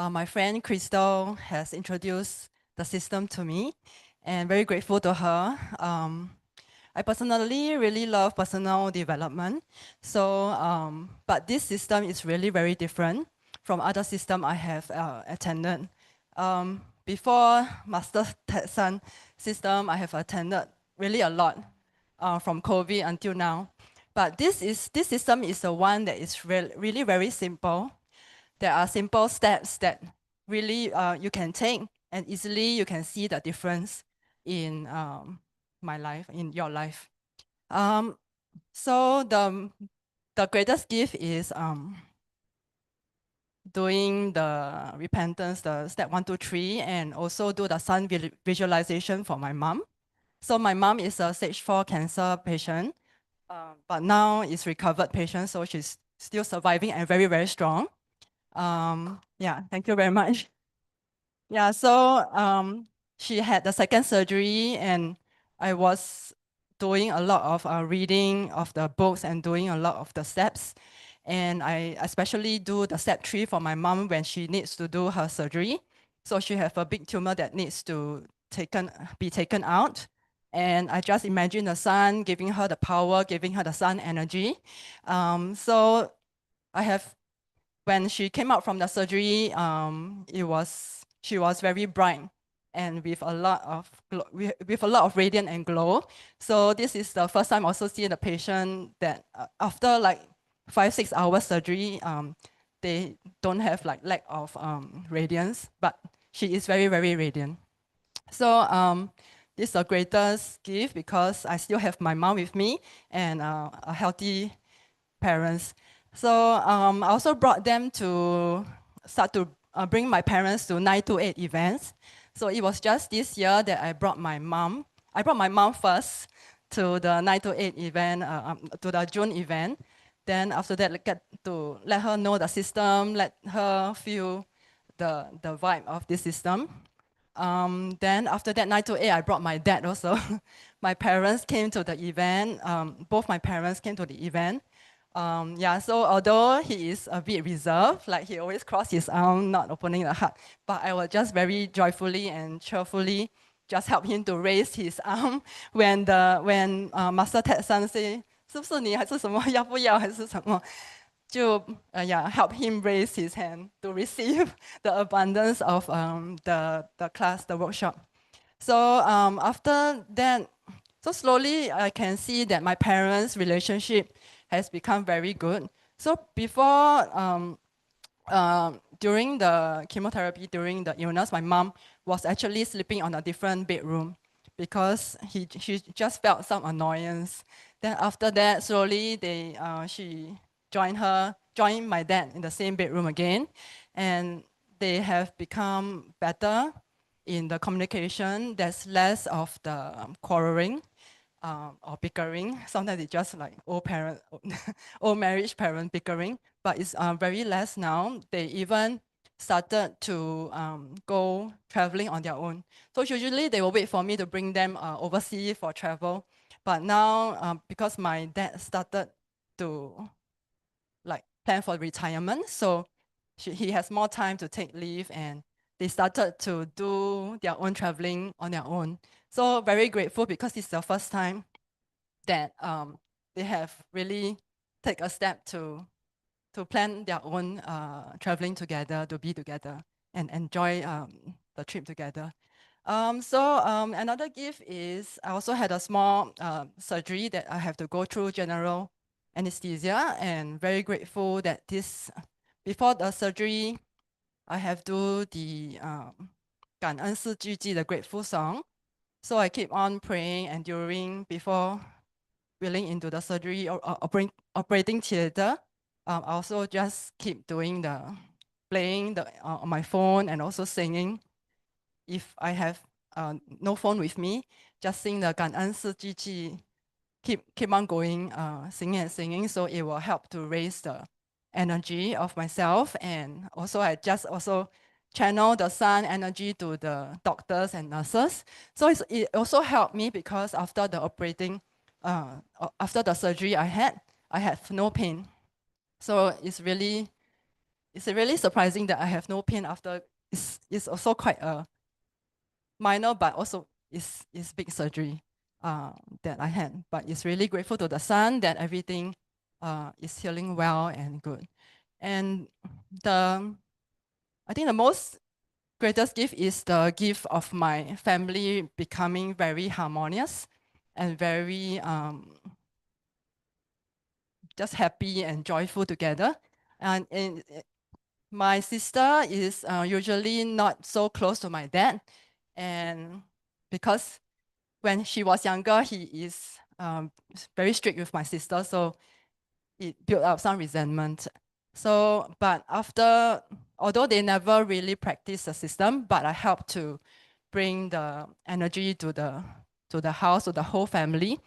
My friend Crystal has introduced the system to me, and very grateful to her. I personally really love personal development. So, but this system is really very different from other system I have attended. Before Master Ted San system, I have attended really a lot from COVID until now. But this system is the one that is really very simple. There are simple steps that really you can take, and easily you can see the difference in my life, in your life. So the greatest gift is doing the repentance, the step 1, 2, 3, and also do the sun visualization for my mom. So my mom is a stage 4 cancer patient, but now is recovered patient, so she's still surviving and very, very strong. Yeah, thank you very much. Yeah, so she had the second surgery, and I was doing a lot of reading of the books and doing a lot of the steps. And I especially do the step 3 for my mom when she needs to do her surgery. So she have a big tumor that needs to be taken out. And I just imagine the sun giving her the power, giving her the sun energy. So I have, when she came out from the surgery, she was very bright and with a lot of radiant and glow. So this is the first time I also see the patient that after like 5-6 hours surgery, they don't have like lack of radiance, but she is very, very radiant. So this is the greatest gift because I still have my mom with me and a healthy parents. So I also brought them to start to bring my parents to 928 events. So it was just this year that I brought my mom. I brought my mom first to the 928 event, to the June event. Then after that, get to let her know the system, let her feel the vibe of this system. Then after that 9 to 8, I brought my dad also. My parents came to the event. Both my parents came to the event. Yeah, so although he is a bit reserved, like he always cross his arm, not opening the heart, but I will just very joyfully and cheerfully just help him to raise his arm when Master Ted San say, 是不是你还是什么要不要还是什么？就yeah, help him raise his hand to receive the abundance of the class, the workshop. So after that, so slowly I can see that my parents' relationship has become very good. So before, during the chemotherapy, during the illness, my mom was actually sleeping on a different bedroom because she just felt some annoyance. Then after that, slowly she joined my dad in the same bedroom again, and they have become better in the communication. There's less of the quarreling or bickering. Sometimes it's just like old marriage parent bickering, but it's very less now. They even started to go traveling on their own. So usually they will wait for me to bring them overseas for travel. But now, because my dad started to like plan for retirement, so he has more time to take leave, and they started to do their own traveling on their own. So very grateful because it's the first time that they have really take a step to plan their own traveling together, to be together and enjoy the trip together. Another gift is I also had a small surgery that I have to go through general anesthesia, and very grateful that before the surgery, I have do the 感恩四句偈, the grateful song. So I keep on praying and before willing into the surgery or operating theater. I also just keep doing playing on my phone and also singing. If I have no phone with me, just sing the 感恩四句偈, keep on going, singing and singing. So it will help to raise the energy of myself. And also I just also channel the sun energy to the doctors and nurses. So it also helped me because after the after the surgery I had no pain. So it's really surprising that I have no pain after. It's also quite a minor, but also it's big surgery that I had. But it's really grateful to the sun that everything is healing well and good. And I think the most greatest gift is the gift of my family becoming very harmonious and very just happy and joyful together. And my sister is usually not so close to my dad, and because when she was younger, he is very strict with my sister, so it built up some resentment. So, but although they never really practiced the system, but I helped to bring the energy to the house, to the whole family.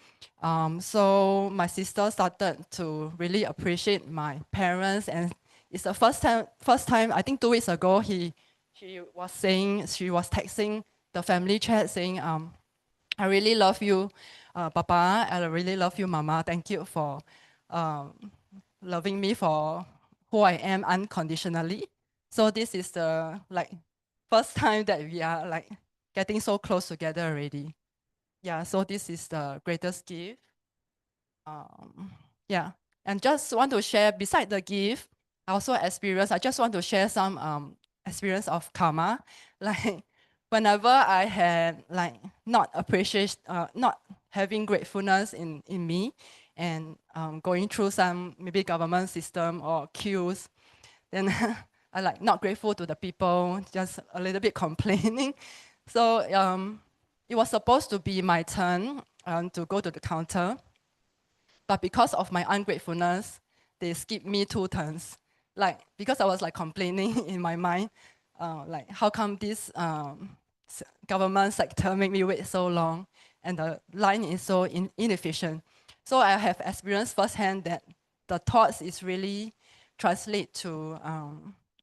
So my sister started to really appreciate my parents, and it's the first time, I think 2 weeks ago, she was texting the family chat saying, I really love you, Papa, I really love you, Mama. Thank you for loving me for who I am unconditionally. So this is the first time that we are getting so close together already. Yeah, so this is the greatest gift. Yeah, and just want to share, beside the gift, I just want to share some experience of karma. Like whenever I had not having gratefulness in me, and going through some maybe government system or queues, then I not grateful to the people, just a little bit complaining. So it was supposed to be my turn to go to the counter, but because of my ungratefulness, they skipped me 2 turns. Because I was complaining in my mind, how come this government sector make me wait so long, and the line is so inefficient. So I have experienced firsthand that the thoughts is really translate to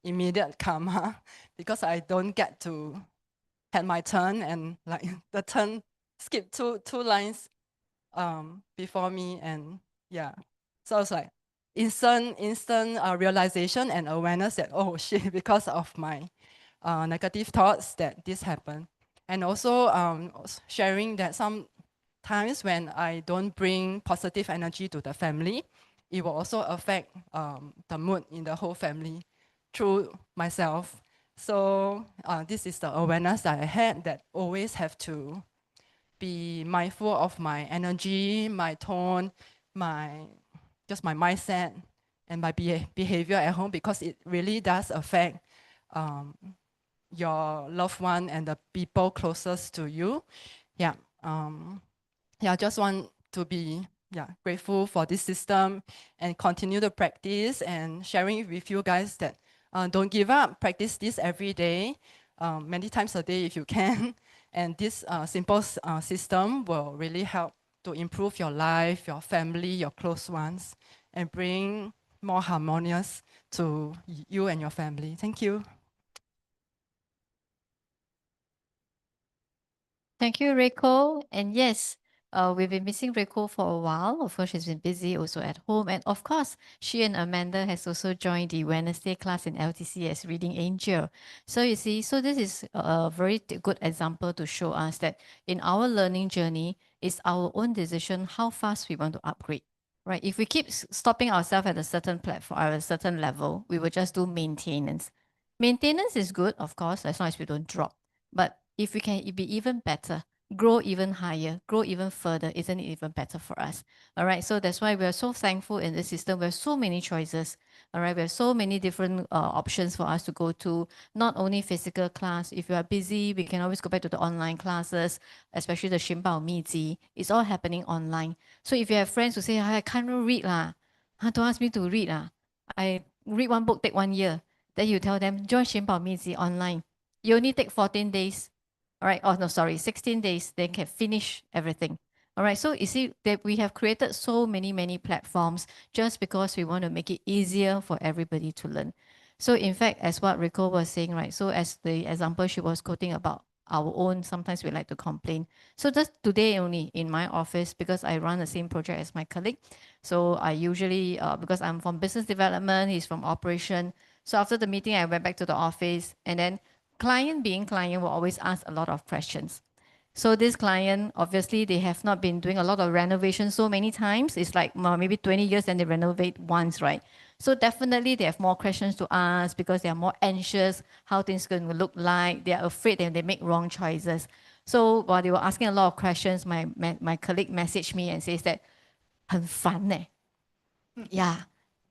immediate karma, because I don't get to had my turn and like the turn skipped two lines before me, and yeah, so it's like instant realization and awareness that, oh shit, because of my negative thoughts that this happened. And also sharing that sometimes when I don't bring positive energy to the family, it will also affect the mood in the whole family through myself. So this is the awareness that I had, that always have to be mindful of my energy, my tone, my mindset, and my behavior at home, because it really does affect your loved one and the people closest to you. Yeah. I just want to be grateful for this system and continue to practice, and sharing with you guys that don't give up. Practice this every day, many times a day if you can. And this simple system will really help to improve your life, your family, your close ones, and bring more harmonious to you and your family. Thank you. Thank you, Reiko. And yes, we've been missing Reiko for a while. Of course, she's been busy also at home. And of course, she and Amanda has also joined the Wednesday class in LTC as Reading Angel. So you see, so this is a very good example to show us that in our learning journey, it's our own decision how fast we want to upgrade. Right? If we keep stopping ourselves at a certain platform, at a certain level, we will just do maintenance. Maintenance is good, of course, as long as we don't drop. But if we can be even better, grow even higher, grow even further, isn't it even better for us? All right. So that's why we are so thankful in this system. We have so many choices. All right. We have so many different options for us to go to, not only physical class. If you are busy, we can always go back to the online classes, especially the 寻宝秘籍. It's all happening online. So if you have friends who say, I can't read lah, don't ask me to read lah. I read one book, take 1 year. Then you tell them, join 寻宝秘籍 online. You only take 14 days. All right. Oh, no, sorry. 16 days, they can finish everything. All right. So you see that we have created so many platforms just because we want to make it easier for everybody to learn. So in fact, as what Rico was saying, right? So as the example she was quoting about our own, sometimes we like to complain. So just today only in my office, because I run the same project as my colleague. So I usually, because I'm from business development, he's from operation. So after the meeting, I went back to the office, and then client being client will always ask a lot of questions. So this client, obviously, they have not been doing a lot of renovation so many times. It's like maybe 20 years and they renovate once, right? So definitely they have more questions to ask because they are more anxious how things going to look like. They are afraid that they make wrong choices. So while they were asking a lot of questions, my colleague messaged me and says that 很烦欸. Yeah.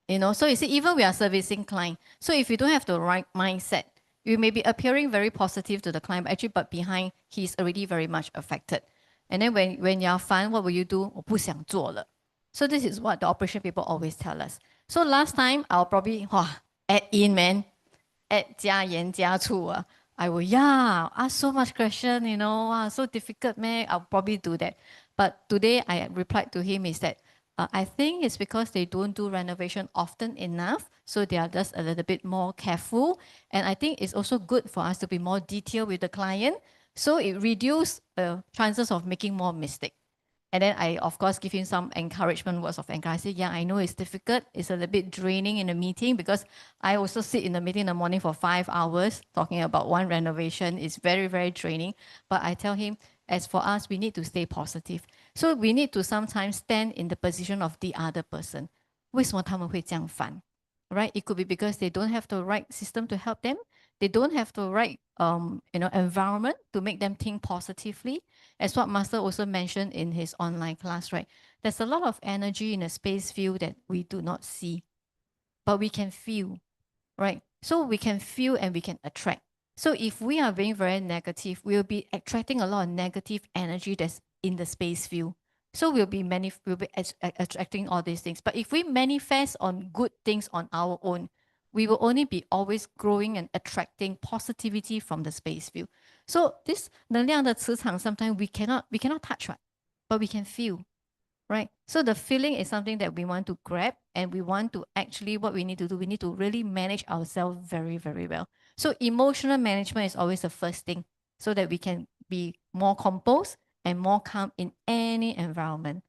You know, so you see, even we are servicing client. So if you don't have the right mindset, you may be appearing very positive to the client, but actually, but behind, he's already very much affected. And then when you're fine, what will you do? 我不想做了. So this is what the operation people always tell us. So last time, I'll probably, add in, man, add 加盐加醋. I will, ask so much question, you know, so difficult, man. I'll probably do that. But today, I replied to him is that, I think it's because they don't do renovation often enough. So they are just a little bit more careful. And I think it's also good for us to be more detailed with the client. So it reduces chances of making more mistake. And then I, of course, give him some encouragement, words of encouragement. I say, yeah, I know it's difficult. It's a little bit draining in the meeting because I also sit in the meeting in the morning for 5 hours talking about one renovation. It's very, very draining. But I tell him, as for us, we need to stay positive. So we need to sometimes stand in the position of the other person. 为什么他们会这样烦? Right? It could be because they don't have the right system to help them. They don't have the right environment to make them think positively. As what Master also mentioned in his online class, right? There's a lot of energy in a space field that we do not see, but we can feel, right? So we can feel and we can attract. So if we are being very negative, we'll be attracting a lot of negative energy that's in the space field. So we'll be attracting all these things. But if we manifest on good things on our own, we will only be always growing and attracting positivity from the space field. So this 能量的磁场 sometimes we cannot touch, right? But we can feel, right? So the feeling is something that we want to grab, and we want to actually, what we need to do, we need to really manage ourselves very, very well. So emotional management is always the first thing. so that we can be more composed and more calm in any environment.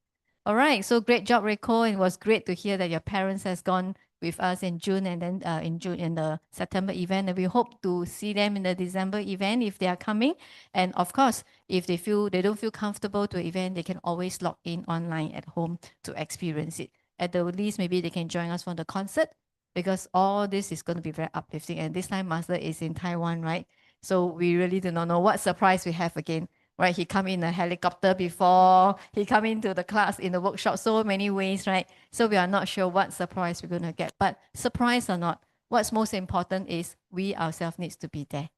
All right, so great job, Rico. It was great to hear that your parents has gone with us in June and then in the September event, and we hope to see them in the December event if they are coming. And of course, if they don't feel comfortable to event, they can always log in online at home to experience it. At the least, maybe they can join us for the concert, because all this is going to be very uplifting. And this time, Master is in Taiwan, right? So we really do not know what surprise we have again. Right, he come in a helicopter before, he come into the class in the workshop, so many ways, right? So we are not sure what surprise we're going to get, but surprise or not, what's most important is we ourselves needs to be there.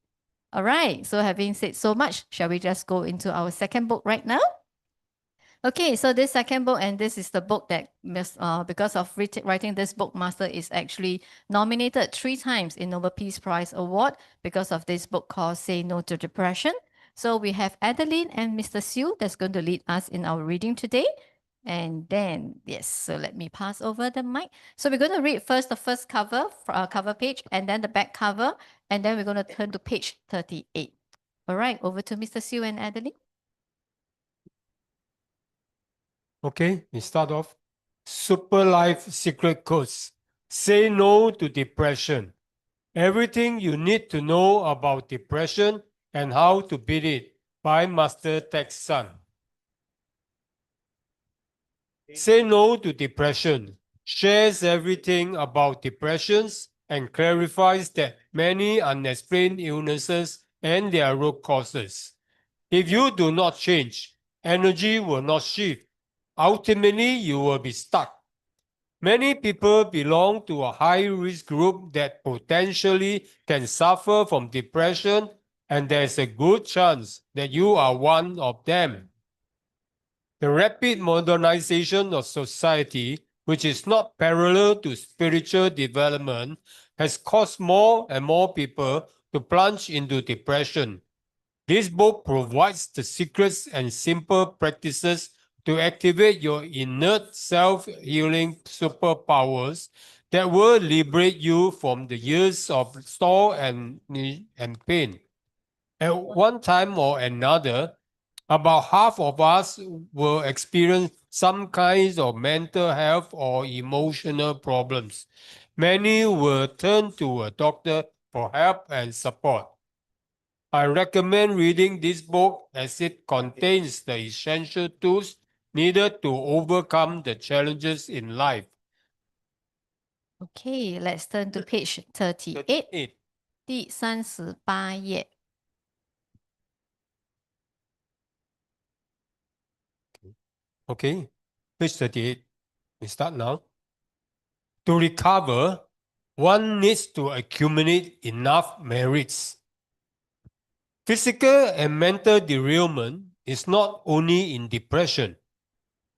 All right, so having said so much, shall we just go into our second book right now? Okay, so this second book, and this is the book that because of writing this book, Master is actually nominated 3 times in Nobel Peace Prize Award because of this book called Say No to Depression. So we have Adeline and Mr. Siu that's going to lead us in our reading today. And then, yes, so let me pass over the mic. So we're going to read first the first cover page, and then the back cover, and then we're going to turn to page 38. All right, over to Mr. Siu and Adeline. Okay, we start off. Super Life Secret Codes. Say no to depression. Everything you need to know about depression and how to beat it by Master Tex Sun. Say No to Depression shares everything about depressions and clarifies that many unexplained illnesses and their root causes. If you do not change, energy will not shift. Ultimately, you will be stuck. Many people belong to a high-risk group that potentially can suffer from depression, and there's a good chance that you are one of them. The rapid modernization of society, which is not parallel to spiritual development, has caused more and more people to plunge into depression. This book provides the secrets and simple practices to activate your innate self-healing superpowers that will liberate you from the years of sorrow and pain. At one time or another, about half of us will experience some kinds of mental health or emotional problems. Many will turn to a doctor for help and support. I recommend reading this book as it contains the essential tools needed to overcome the challenges in life. Okay, let's turn to page 38. 第38页. Okay, page 38. We start now. To recover, one needs to accumulate enough merits. Physical and mental derailment is not only in depression.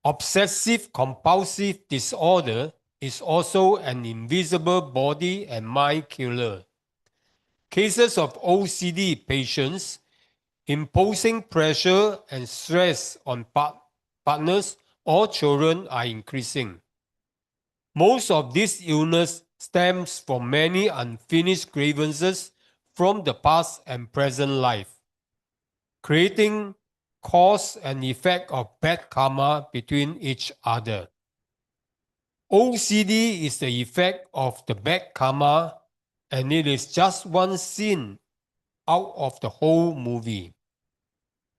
Obsessive compulsive disorder is also an invisible body and mind killer. Cases of OCD patients imposing pressure and stress on partners or children are increasing. Most of this illness stems from many unfinished grievances from the past and present life, creating cause and effect of bad karma between each other. OCD is the effect of the bad karma, and it is just one scene out of the whole movie.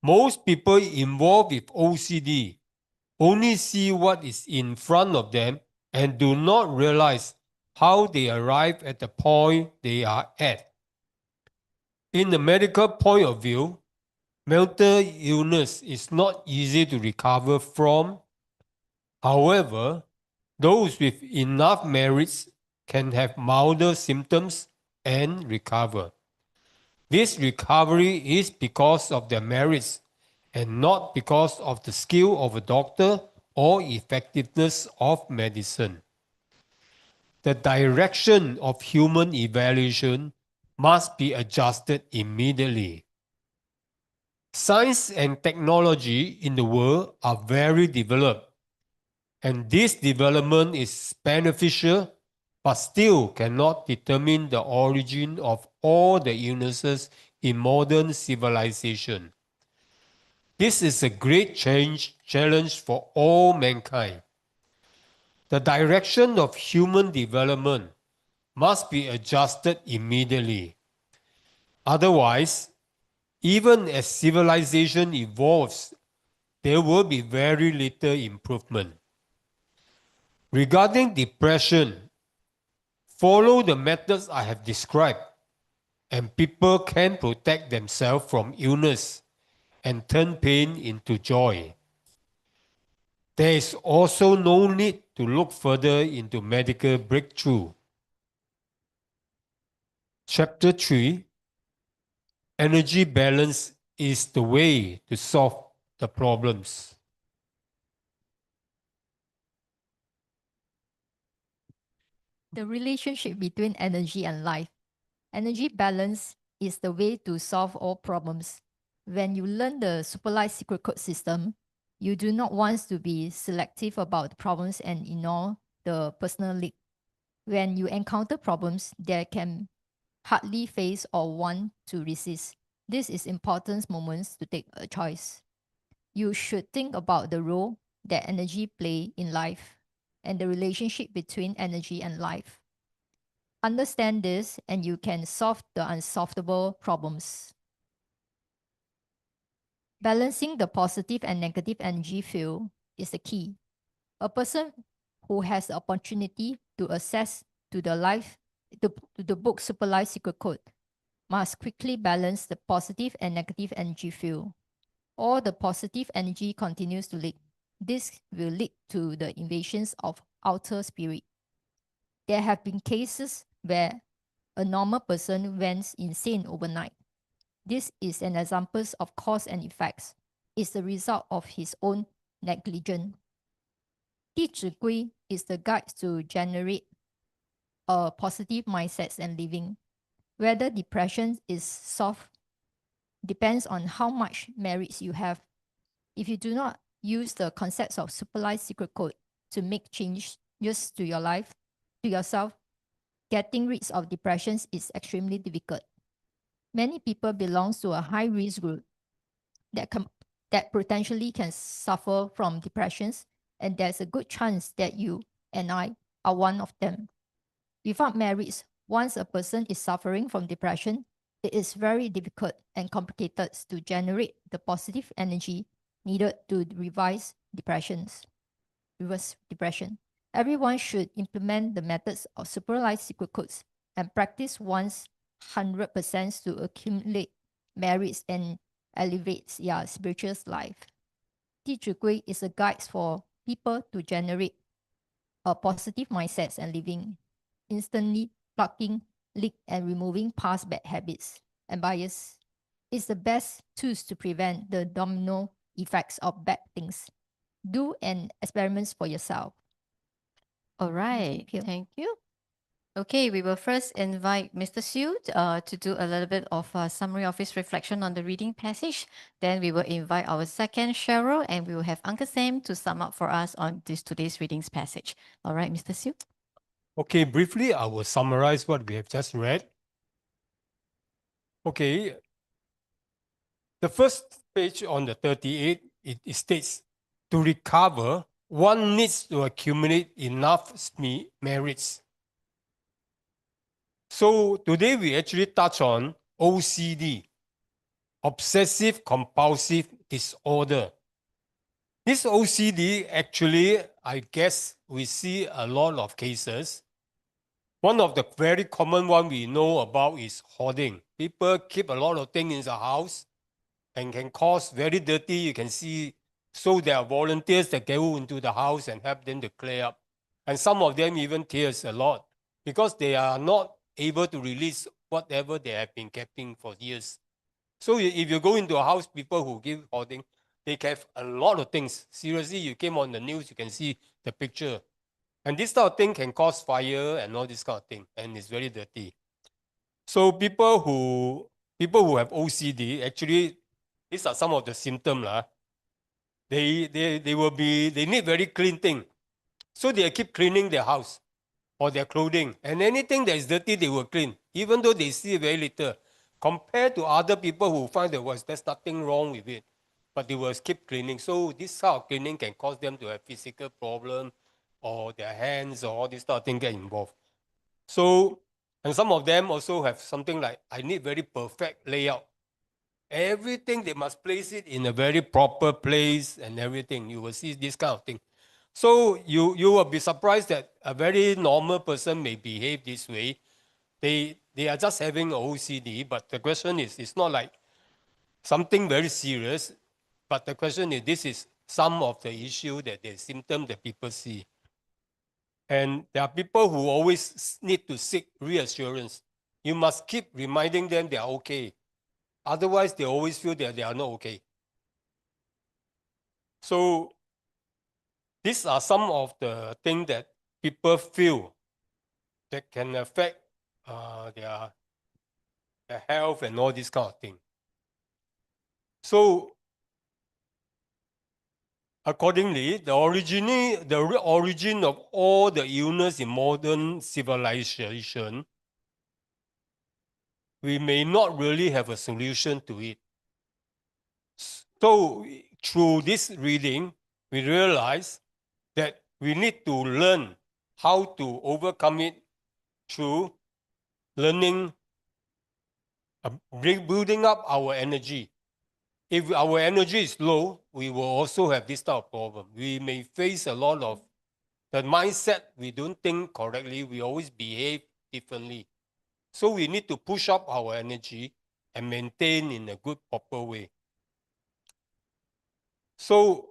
Most people involved with OCD only see what is in front of them and do not realize how they arrive at the point they are at. In the medical point of view, mental illness is not easy to recover from. However, those with enough merits can have milder symptoms and recover. This recovery is because of their merits and not because of the skill of a doctor or effectiveness of medicine. The direction of human evaluation must be adjusted immediately. Science and technology in the world are very developed, and this development is beneficial but still cannot determine the origin of all the illnesses in modern civilization. This is a great challenge for all mankind. The direction of human development must be adjusted immediately. Otherwise, even as civilization evolves, there will be very little improvement. Regarding depression, follow the methods I have described, and people can protect themselves from illness and turn pain into joy. There is also no need to look further into medical breakthrough. Chapter 3, Energy balance is the way to solve the problems. The relationship between energy and life. Energy balance is the way to solve all problems. When you learn the superlight secret code system, you do not want to be selective about the problems and ignore the personal leak. When you encounter problems, there can hardly face or want to resist. This is important moments to take a choice. You should think about the role that energy play in life and the relationship between energy and life. Understand this and you can solve the unsolvable problems. Balancing the positive and negative energy field is the key. A person who has the opportunity to access to the book Super Life Secret Code must quickly balance the positive and negative energy field. Or the positive energy continues to leak. This will lead to the invasions of outer spirit. There have been cases where a normal person went insane overnight. This is an example of cause and effects. It's the result of his own negligence. 弟子规 is the guide to generate a positive mindset and living. Whether depression is solved depends on how much merits you have. If you do not use the concepts of superlight secret code to make changes to your life, to yourself, getting rid of depressions is extremely difficult. Many people belong to a high risk group that potentially can suffer from depressions, and there's a good chance that you and I are one of them. Without merits, once a person is suffering from depression, it is very difficult and complicated to generate the positive energy needed to reverse depression. Everyone should implement the methods of superlight secret codes and practice once 100% to accumulate merits and elevate their spiritual life. 弟子规 is a guide for people to generate a positive mindset and living, instantly plugging, leak, and removing past bad habits and bias. It's the best tools to prevent the domino effects of bad things. Do an experiment for yourself. All right, thank you. Okay, we will first invite Mr. Siu to do a little bit of a summary of his reflection on the reading passage. Then we will invite our second Cheryl, and we will have Uncle Sam to sum up for us on today's readings passage. All right, Mr. Siu. Okay, briefly, I will summarize what we have just read. Okay, the first page on the 38, it states, to recover, one needs to accumulate enough merits. So today we actually touch on OCD, obsessive compulsive disorder. This OCD actually, I guess we see a lot of cases. One of the very common one we know about is hoarding. People keep a lot of things in the house and can cause very dirty. You can see, so there are volunteers that go into the house and help them to clear up. And some of them even tears a lot because they are not able to release whatever they have been keeping for years. So if you go into a house, people who give hoarding, they have a lot of things. Seriously, you came on the news, you can see the picture. And this type of thing can cause fire and all this kind of thing, and it's very dirty. So people who have OCD, actually, these are some of the symptoms. They need very clean thing. So they keep cleaning their house or their clothing. And anything that is dirty, they will clean, even though they see very little. compared to other people who find that there's nothing wrong with it, but they will keep cleaning. So this type of cleaning can cause them to have physical problem, or their hands or all this type of thing get involved. So, and some of them also have something like, I need very perfect layout. Everything they must place it in a very proper place and everything. You will see this kind of thing. So you will be surprised that a very normal person may behave this way. They are just having OCD, but the question is, it's not like something very serious, but the question is, this is some of the issue that the symptom that people see. And there are people who always need to seek reassurance. You must keep reminding them they are okay. Otherwise, they always feel that they are not okay. So these are some of the things that people feel that can affect their health and all this kind of thing. So accordingly, the origin of all the illness in modern civilization, we may not really have a solution to it. So through this reading, we realize that we need to learn how to overcome it through learning, building up our energy. If our energy is low, we will also have this type of problem. We may face a lot of the mindset, we don't think correctly, we always behave differently. So we need to push up our energy and maintain in a good, proper way. So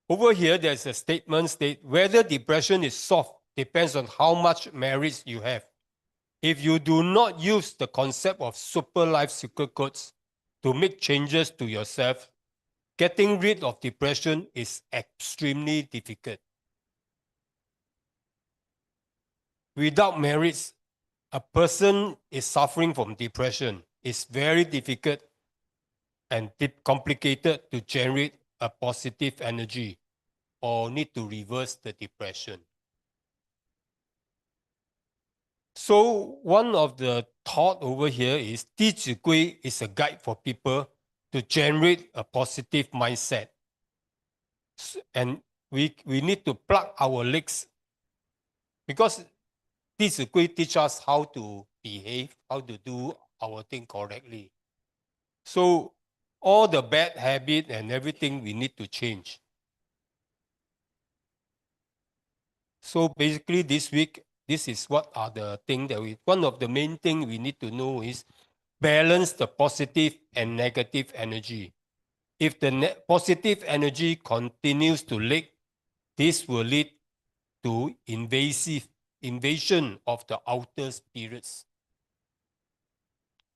over here, there's a statement state whether depression is solved depends on how much merits you have. If you do not use the concept of super life secret codes to make changes to yourself, getting rid of depression is extremely difficult. Without merits, a person is suffering from depression. It's very difficult and complicated to generate a positive energy or need to reverse the depression. So one of the thought over here is 弟子规 is a guide for people to generate a positive mindset. And we need to plug our legs because 弟子规 teach us how to behave, how to do our thing correctly. So all the bad habit and everything we need to change. So basically this week, this is what are the things that one of the main things we need to know is balance the positive and negative energy. If the positive energy continues to leak, this will lead to invasion of the outer spirits.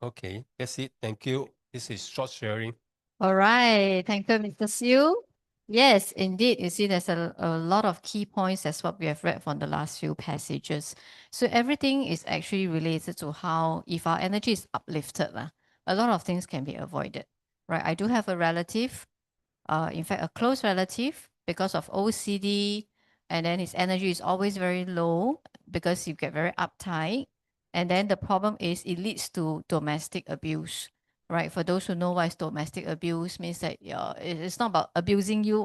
Okay, that's it. Thank you. This is short sharing. All right. Thank you, Mr. Siu. Yes, indeed. You see, there's a lot of key points. That's what we have read from the last few passages. So everything is actually related to how, if our energy is uplifted, a lot of things can be avoided, right? I do have a relative, in fact, a close relative, because of OCD, and then his energy is always very low because you get very uptight. And then the problem is it leads to domestic abuse. Right, for those who know what is domestic abuse, means that it's not about abusing you,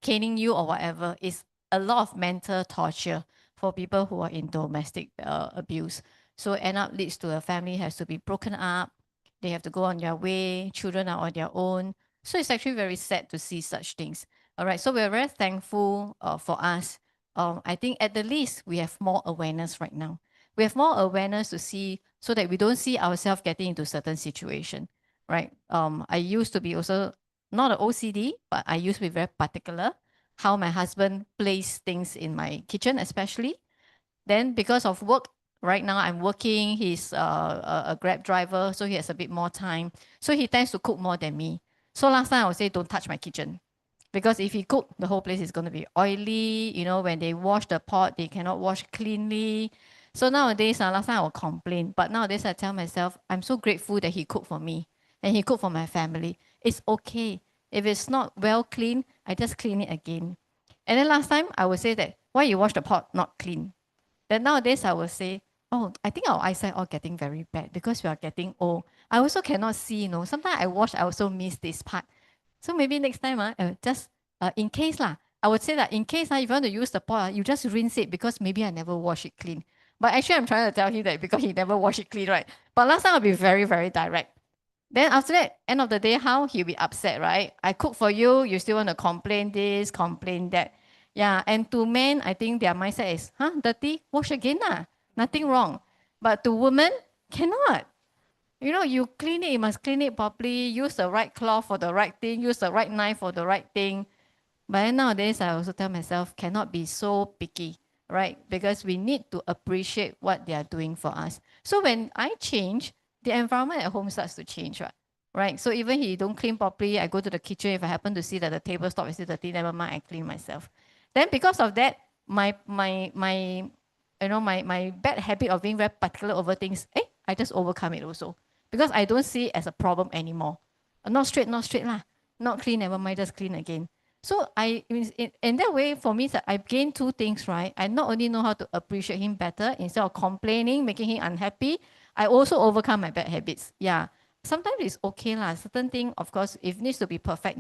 caning you or whatever. It's a lot of mental torture for people who are in domestic abuse. So end up leads to a family has to be broken up. They have to go on their way. Children are on their own. So it's actually very sad to see such things. All right, so we're very thankful for us. I think at the least we have more awareness right now. We have more awareness to see so that we don't see ourselves getting into certain situation, right? I used to be also not an OCD, but I used to be very particular how my husband place things in my kitchen, especially. Then because of work, right now I'm working, he's a Grab driver, so he has a bit more time. So he tends to cook more than me. So last time I would say, don't touch my kitchen. Because if he cook, the whole place is going to be oily. You know, when they wash the pot, they cannot wash cleanly. So nowadays, last time I would complain. But nowadays I tell myself, I'm so grateful that he cooked for me. And he cooked for my family. It's okay. If it's not well clean, I just clean it again. And then last time, I would say that, why you wash the pot not clean? Then nowadays I will say, oh, I think our eyesight all getting very bad because we are getting old. I also cannot see, you know. Sometimes I watch, I also miss this part. So maybe next time, just in case lah, I would say that in case if you want to use the pot, you just rinse it because maybe I never wash it clean. But actually, I'm trying to tell him that because he never wash it clean, right? But last time I'll be very, very direct. Then after that, end of the day, how he'll be upset, right? I cook for you, you still want to complain this, complain that. Yeah, and to men, I think their mindset is, dirty, wash again lah. Nothing wrong. But to women, cannot. You know, you clean it, you must clean it properly, use the right cloth for the right thing, use the right knife for the right thing. But then nowadays, I also tell myself, cannot be so picky, right? Because we need to appreciate what they are doing for us. So when I change, the environment at home starts to change, right? So even he don't clean properly, I go to the kitchen. If I happen to see that the tabletop is still dirty, never mind, I clean myself. Then because of that, my bad habit of being very particular over things, I just overcome it also. Because I don't see it as a problem anymore. Not straight lah. Not clean, never mind, just clean again. So in that way, for me, I gained two things, right? I not only know how to appreciate him better instead of complaining, making him unhappy, I also overcome my bad habits. Yeah. Sometimes it's okay lah. Certain thing, of course, if needs to be perfect,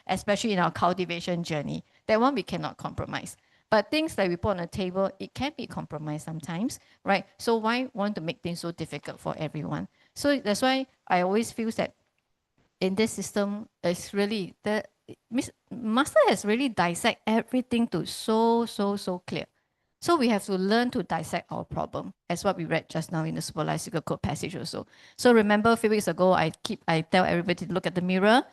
especially in our cultivation journey. That one we cannot compromise. But things that we put on the table, it can be compromised sometimes, right? So why want to make things so difficult for everyone? So that's why I always feel that in this system, it's really the master has really dissect everything to so clear. So we have to learn to dissect our problem, as what we read just now in the Super Life Cycle Code passage also. So remember a few weeks ago, I tell everybody to look at the mirror,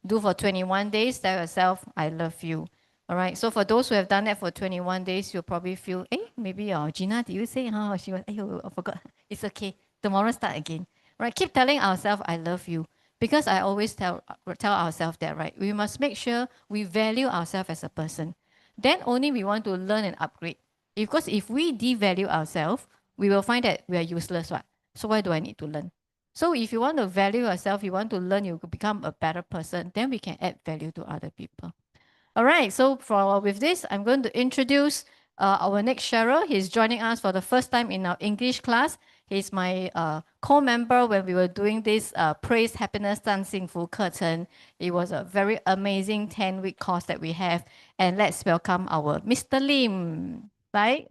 do for 21 days, tell yourself, I love you. All right. So for those who have done that for 21 days, you'll probably feel, maybe Gina, did you say, she was, I forgot. It's okay. Tomorrow start again. Right. Keep telling ourselves, I love you. Because I always tell ourselves that, right? We must make sure we value ourselves as a person. Then only we want to learn and upgrade. Because if we devalue ourselves, we will find that we are useless, right? So why do I need to learn? So if you want to value yourself, you want to learn, you become a better person, then we can add value to other people. All right, so with this, I'm going to introduce our next sharer. He's joining us for the first time in our English class. He's my co-member when we were doing this Praise Happiness 赞幸福课程. It was a very amazing 10-week course that we have. And let's welcome our Mr. Lim, right?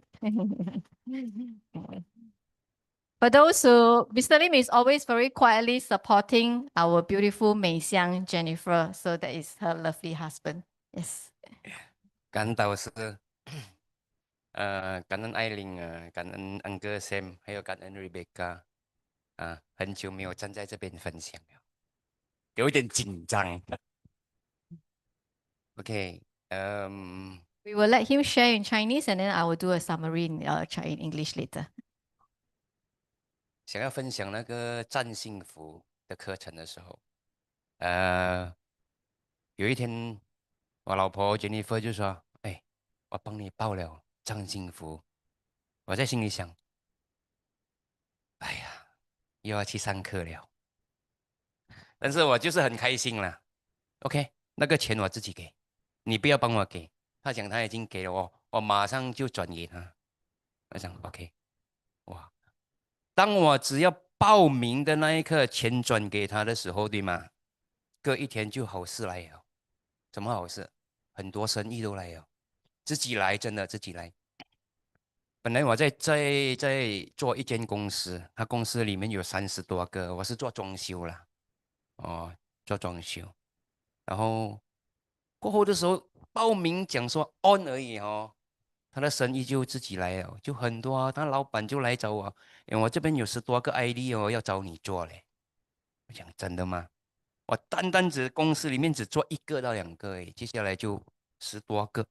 For those who, Mr. Lim is always very quietly supporting our beautiful Mei Xiang Jennifer. So that is her lovely husband. Yes. 感恩导师，感恩艾琳感恩安哥 Sam， 还有感恩 Rebecca， 很久没有站在这边分享了，有一点紧张。OK， We will let him share in Chinese, and then I will do a summary in English later. 想要分享那个占幸福的课程的时候，有一天我老婆 Jennifer 就说：“我帮你报了占幸福。”我在心里想：“哎呀，又要去上课了。”但是我就是很开心啦。OK， 那个钱我自己给，你不要帮我给。他讲他已经给了我马上就转给他。我想 OK， 哇，当我只要报名的那一刻钱转给他的时候，对吗？隔一天就好事来了。什么好事？很多生意都来了，自己来，真的自己来。本来我在做一间公司，他公司里面有30多个，我是做装修啦，做装修，然后过后的时候报名讲说 on 而已他的生意就自己来了，就很多他老板就来找我，我这边有10多个 ID 要找你做嘞。我讲真的吗？我单只公司里面只做1个到2个接下来就10多个，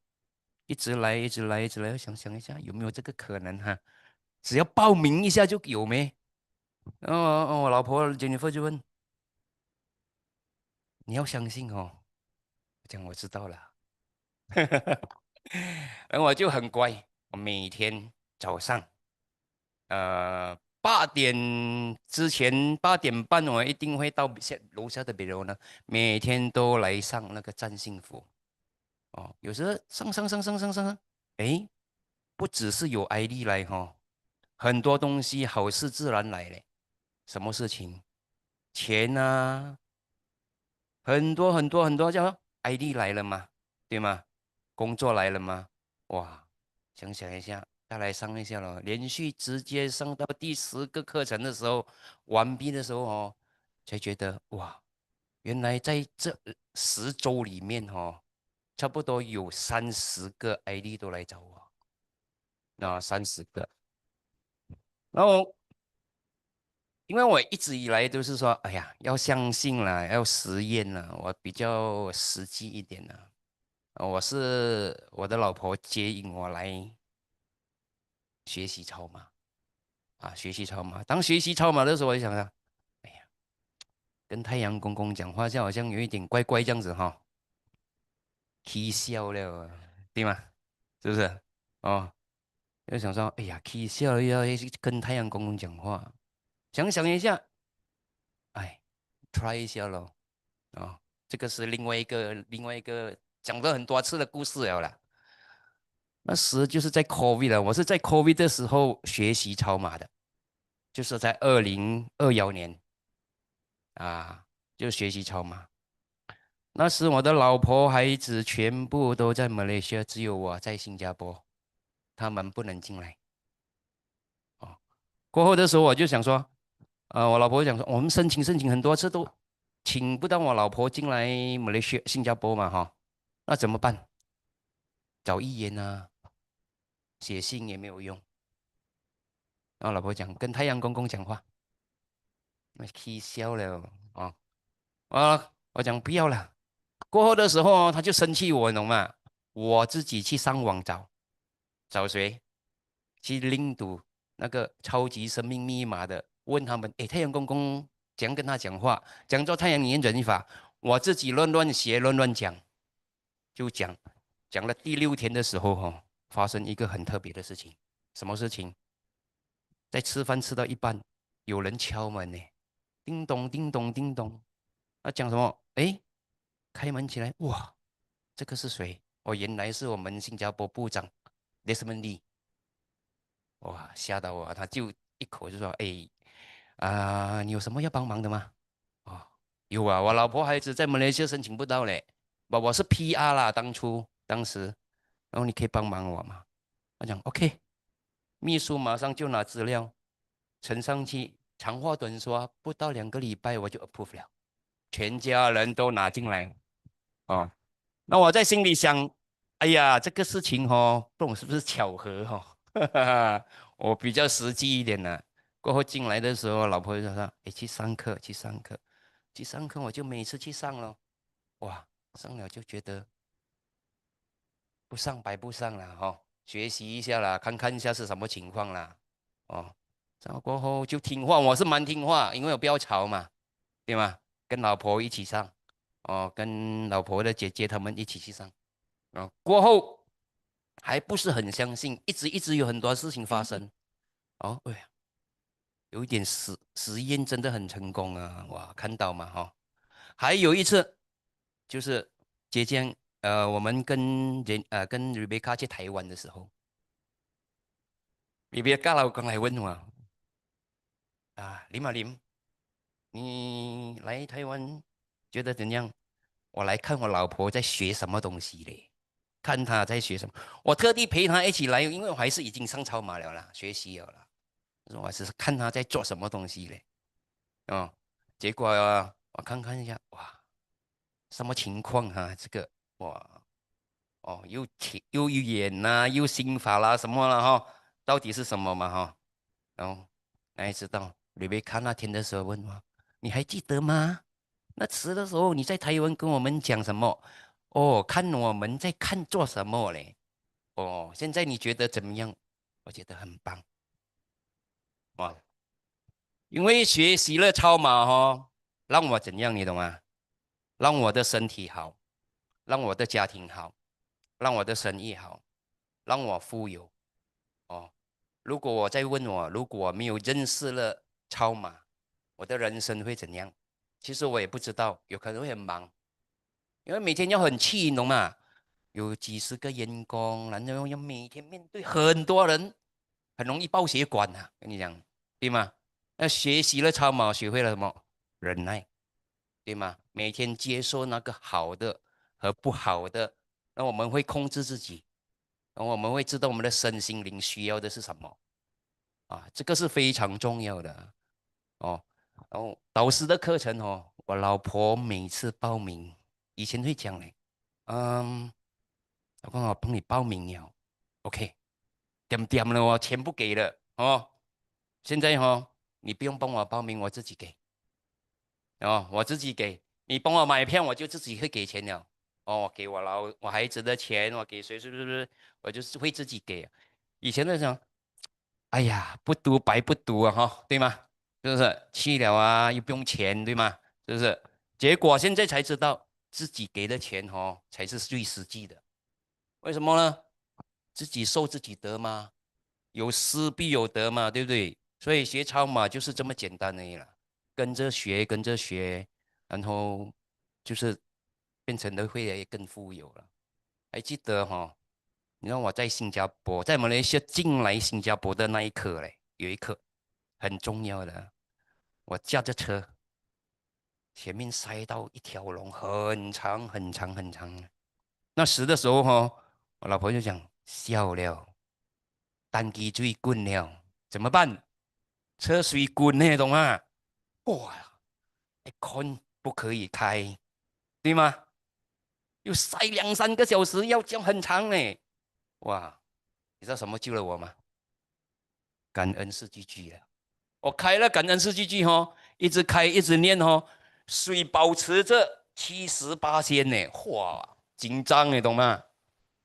一直来，我想一下有没有这个可能哈？只要报名一下就有没？然后我老婆 Jennifer 就问：“你要相信我讲我知道了。然后我就很乖，我每天早上8点之前8点半我一定会到楼下的 bureau 呢，每天都来上那个占幸福。有时上，不不只是有ID 来哈，很多东西好事自然来嘞。什么事情？钱啊，很多很多很多叫 ID 来了嘛，对吗？工作来了吗？哇，想想一下，再来上一下了，连续直接上到第10个课程的时候，完毕的时候哦，才觉得哇，原来在这10周里面哦，差不多有30个 ID 都来找我，那30个，然后因为我一直以来都是说，哎呀，要相信啦，要实验啦，我比较实际一点啦。我是我的老婆接引我来学习超马啊，学习超马。当学习超马的时候，我就想想，哎呀，跟太阳公公讲话，就好像有一点怪怪这样子哈，气笑了，对吗？是不是？哦，就想说，哎呀，气笑了要跟太阳公公讲话，想想一下，哎，try 一下咯。哦，这个是另外一个讲了很多次的故事了啦。那时就是在 COVID 了，我是在 COVID 的时候学习超马的，就是在2021年啊，就学习超马。那时我的老婆孩子全部都在马来西亚，只有我在新加坡，他们不能进来。哦，过后的时候我就想说，我老婆讲说，我们申请很多次都请不到我老婆进来马来西亚新加坡嘛哈，那怎么办？找议员啊，写信也没有用。然后老婆讲跟太阳公公讲话，那气笑了啊我讲不要了。过后的时候他就生气我，懂吗？我自己去上网找谁？去领读那个超级生命密码的，问他们，诶，太阳公公怎样跟他讲话？讲做太阳语言转译法，我自己乱写乱讲，就讲了第6天的时候发生一个很特别的事情。什么事情？在吃饭吃到一半，有人敲门呢，叮咚叮咚叮咚。他讲什么？哎，开门起来，哇，这个是谁？哦，原来是我们新加坡部长 Desmond Lee。哇，吓到我，他就一口就说：“哎，你有什么要帮忙的吗？”哦，有啊，我老婆孩子在马来西亚申请不到嘞，我是 PR 啦，当时，然后你可以帮忙我吗？他讲 OK，秘书马上就拿资料呈上去，长话短说，不到2个礼拜我就 approve 了，全家人都拿进来。哦，那我在心里想，哎呀，这个事情不懂是不是巧合我比较实际一点的。过后进来的时候，老婆就说：“哎，去上课，去上课，去上课。”我就每次去上了，哇，上了就觉得不上白不上了学习一下啦，看一下是什么情况啦，哦，上了过后就听话，我是蛮听话，因为我不要吵嘛，对吗？跟老婆一起上，跟老婆的姐姐他们一起去上，过后还不是很相信，一直有很多事情发生，哎呀，有一点实验真的很成功啊，哇，看到嘛还有一次就是姐姐我们跟 Rebecca 去台湾的时候，Rebecca 老公来问我林马林，你来台湾觉得怎样？我来看我老婆在学什么东西嘞，看她在学什么。我特地陪她一起来，因为我还是已经上超马了啦，学习了啦。我只是看她在做什么东西嘞，结果我看一下，哇，什么情况这个哇，又演呐、又心法啦什么了到底是什么嘛然后哪里知道瑞贝卡那天的时候问我，你还记得吗？那次的时候你在台湾跟我们讲什么？看我们在看做什么嘞？现在你觉得怎么样？我觉得很棒哇，因为学习了超马让我怎样你懂吗？让我的身体好，让我的家庭好，让我的生意好，让我富有如果我再问我，如果我没有认识了超马，我的人生会怎样？其实我也不知道，有可能会很忙，因为每天要很气，你懂吗？有几十个员工，然后要每天面对很多人，很容易爆血管啊！跟你讲，对吗？那学习了超马，学会了什么？忍耐，对吗？每天接受那个好的和不好的，那我们会控制自己，然后我们会知道我们的身心灵需要的是什么啊，这个是非常重要的哦。然后导师的课程哦，我老婆每次报名，以前会讲嘞，老公我帮你报名了 ，OK，点了哦，钱不给了哦，现在哦，你不用帮我报名，我自己给哦，我自己给，你帮我买票，我就自己会给钱了哦，给我孩子的钱，我给谁是不是？我就是会自己给。以前的想，哎呀，不读白不读啊哈，对吗？是不是？去了啊，又不用钱，对吗？是不是？结果现在才知道，自己给的钱哦，才是最实际的。为什么呢？自己受自己得嘛，有失必有得嘛，对不对？所以学超马就是这么简单而已啦，跟着学，跟着学，然后就是变成的会更富有了。还记得哈、你让我在新加坡，在马来西亚进来新加坡的那一刻嘞，有一刻很重要的，我驾着车，前面塞到一条龙，很长很长很长。那时的时候哈、我老婆就讲笑了，单机最棍了，怎么办？车水滚那懂吗？哇，aircon 不可以开，对吗？又塞2、3个小时，要讲很长呢。哇，你知道什么救了我吗？感恩四句句了。我开了感恩四句句哦，一直开一直念哦，水保持着78仙呢，哇，紧张你懂吗？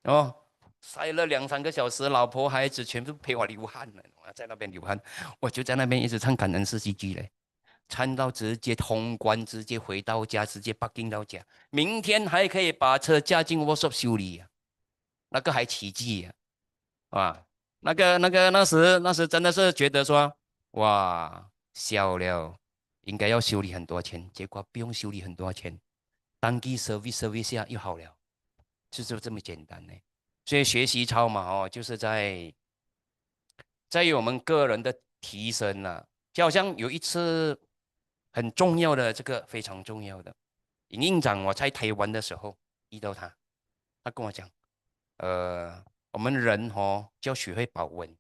哦，塞了2、3个小时，老婆孩子全部陪我流汗了，在那边流汗，我就在那边一直唱感恩四句句嘞，唱到直接通关，直接回到家，直接 parking 到家，明天还可以把车驾进 workshop 修理呀、那个还奇迹呀、啊，那时真的是觉得说，哇，笑了，应该要修理很多钱，结果不用修理很多钱，当地 service 下又好了，就是这么简单呢。所以学习超嘛，哦，就是在于我们个人的提升啊，就好像有一次很重要的这个非常重要的，营运长我在台湾的时候遇到他，他跟我讲，我们人哦就要学会保温，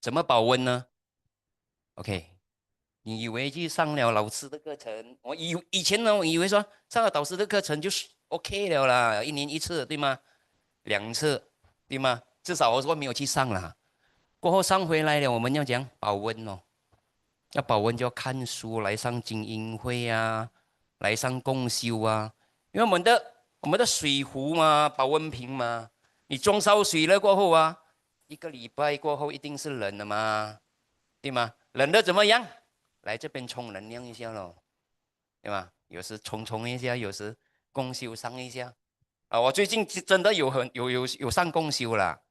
怎么保温呢？OK，你以为去上了老师的课程，以前呢，我以为说上了导师的课程就是 OK 了啦，1年1次，对吗？2次，对吗？至少我说没有去上啦。过后上回来了，我们要讲保温哦，要保温就要看书，来上精英会啊，来上共修啊，因为我们的水壶嘛，保温瓶嘛，你装烧水了过后啊，1个礼拜过后一定是冷的嘛，对吗？冷的怎么样？来这边充能量一下咯，对吧？有时充一下，有时共修上一下。啊，我最近真的有上共修了，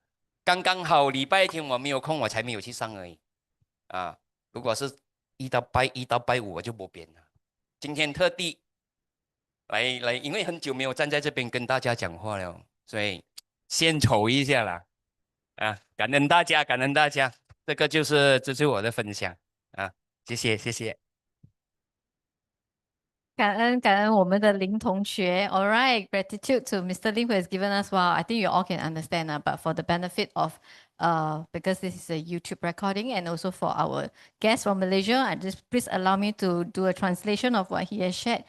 刚刚好礼拜天我没有空，我才没有去上而已。啊，如果是1到拜5我就不变了。今天特地来，因为很久没有站在这边跟大家讲话了，所以献丑一下啦。啊，感恩大家，感恩大家，这就是我的分享啊，谢谢谢谢。感恩我们的林同学。All right, gratitude to Mr. Lim who has given us. Wow, I think you all can understand, but for the benefit of, because this is a YouTube recording, and also for our guests from Malaysia, I just please allow me to do a translation of what he has shared.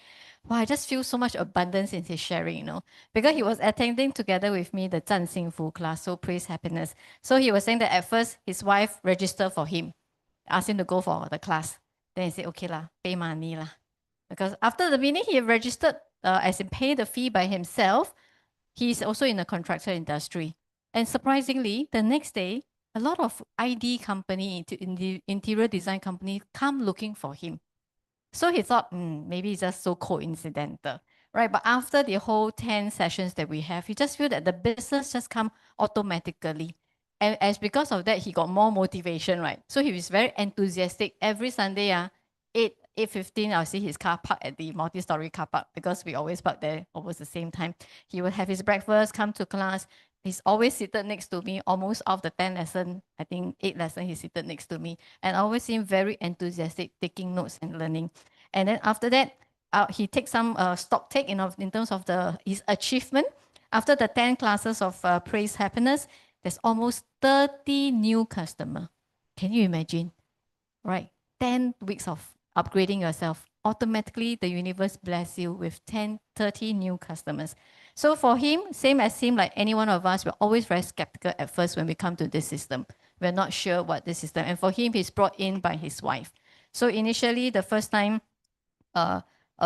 Wow, I just feel so much abundance in his sharing, because he was attending together with me the 占幸福 class, so praise happiness. So he was saying that at first his wife registered for him, asked him to go for the class. Then he said, okay lah, pay money lah. Because after the meeting, he registered as in pay the fee by himself. He's also in the contractor industry. And surprisingly, the next day, a lot of ID company, in the interior design company, come looking for him. So he thought, maybe it's just so coincidental, right? But after the whole 10 sessions that we have, he just feel that the business just come automatically. And as because of that, he got more motivation, right? So he was very enthusiastic. Every Sunday, 8 8:15, I'll see his car parked at the multi-story car park because we always park there almost the same time. He will have his breakfast, come to class. He's always seated next to me, almost out of the 10 lesson, I think 8 lesson, he's seated next to me. And I always see him very enthusiastic, taking notes and learning. And then after that, he takes some stock take in terms of his achievement. After the 10 classes of Praise Happiness, there's almost 30 new customers. Can you imagine? Right? 10 weeks of upgrading yourself. Automatically, the universe bless you with 30 new customers. So for him, same as him, like any one of us, we're always very skeptical at first when we come to this system. We're not sure what this system. And for him, he's brought in by his wife. So initially, the first time,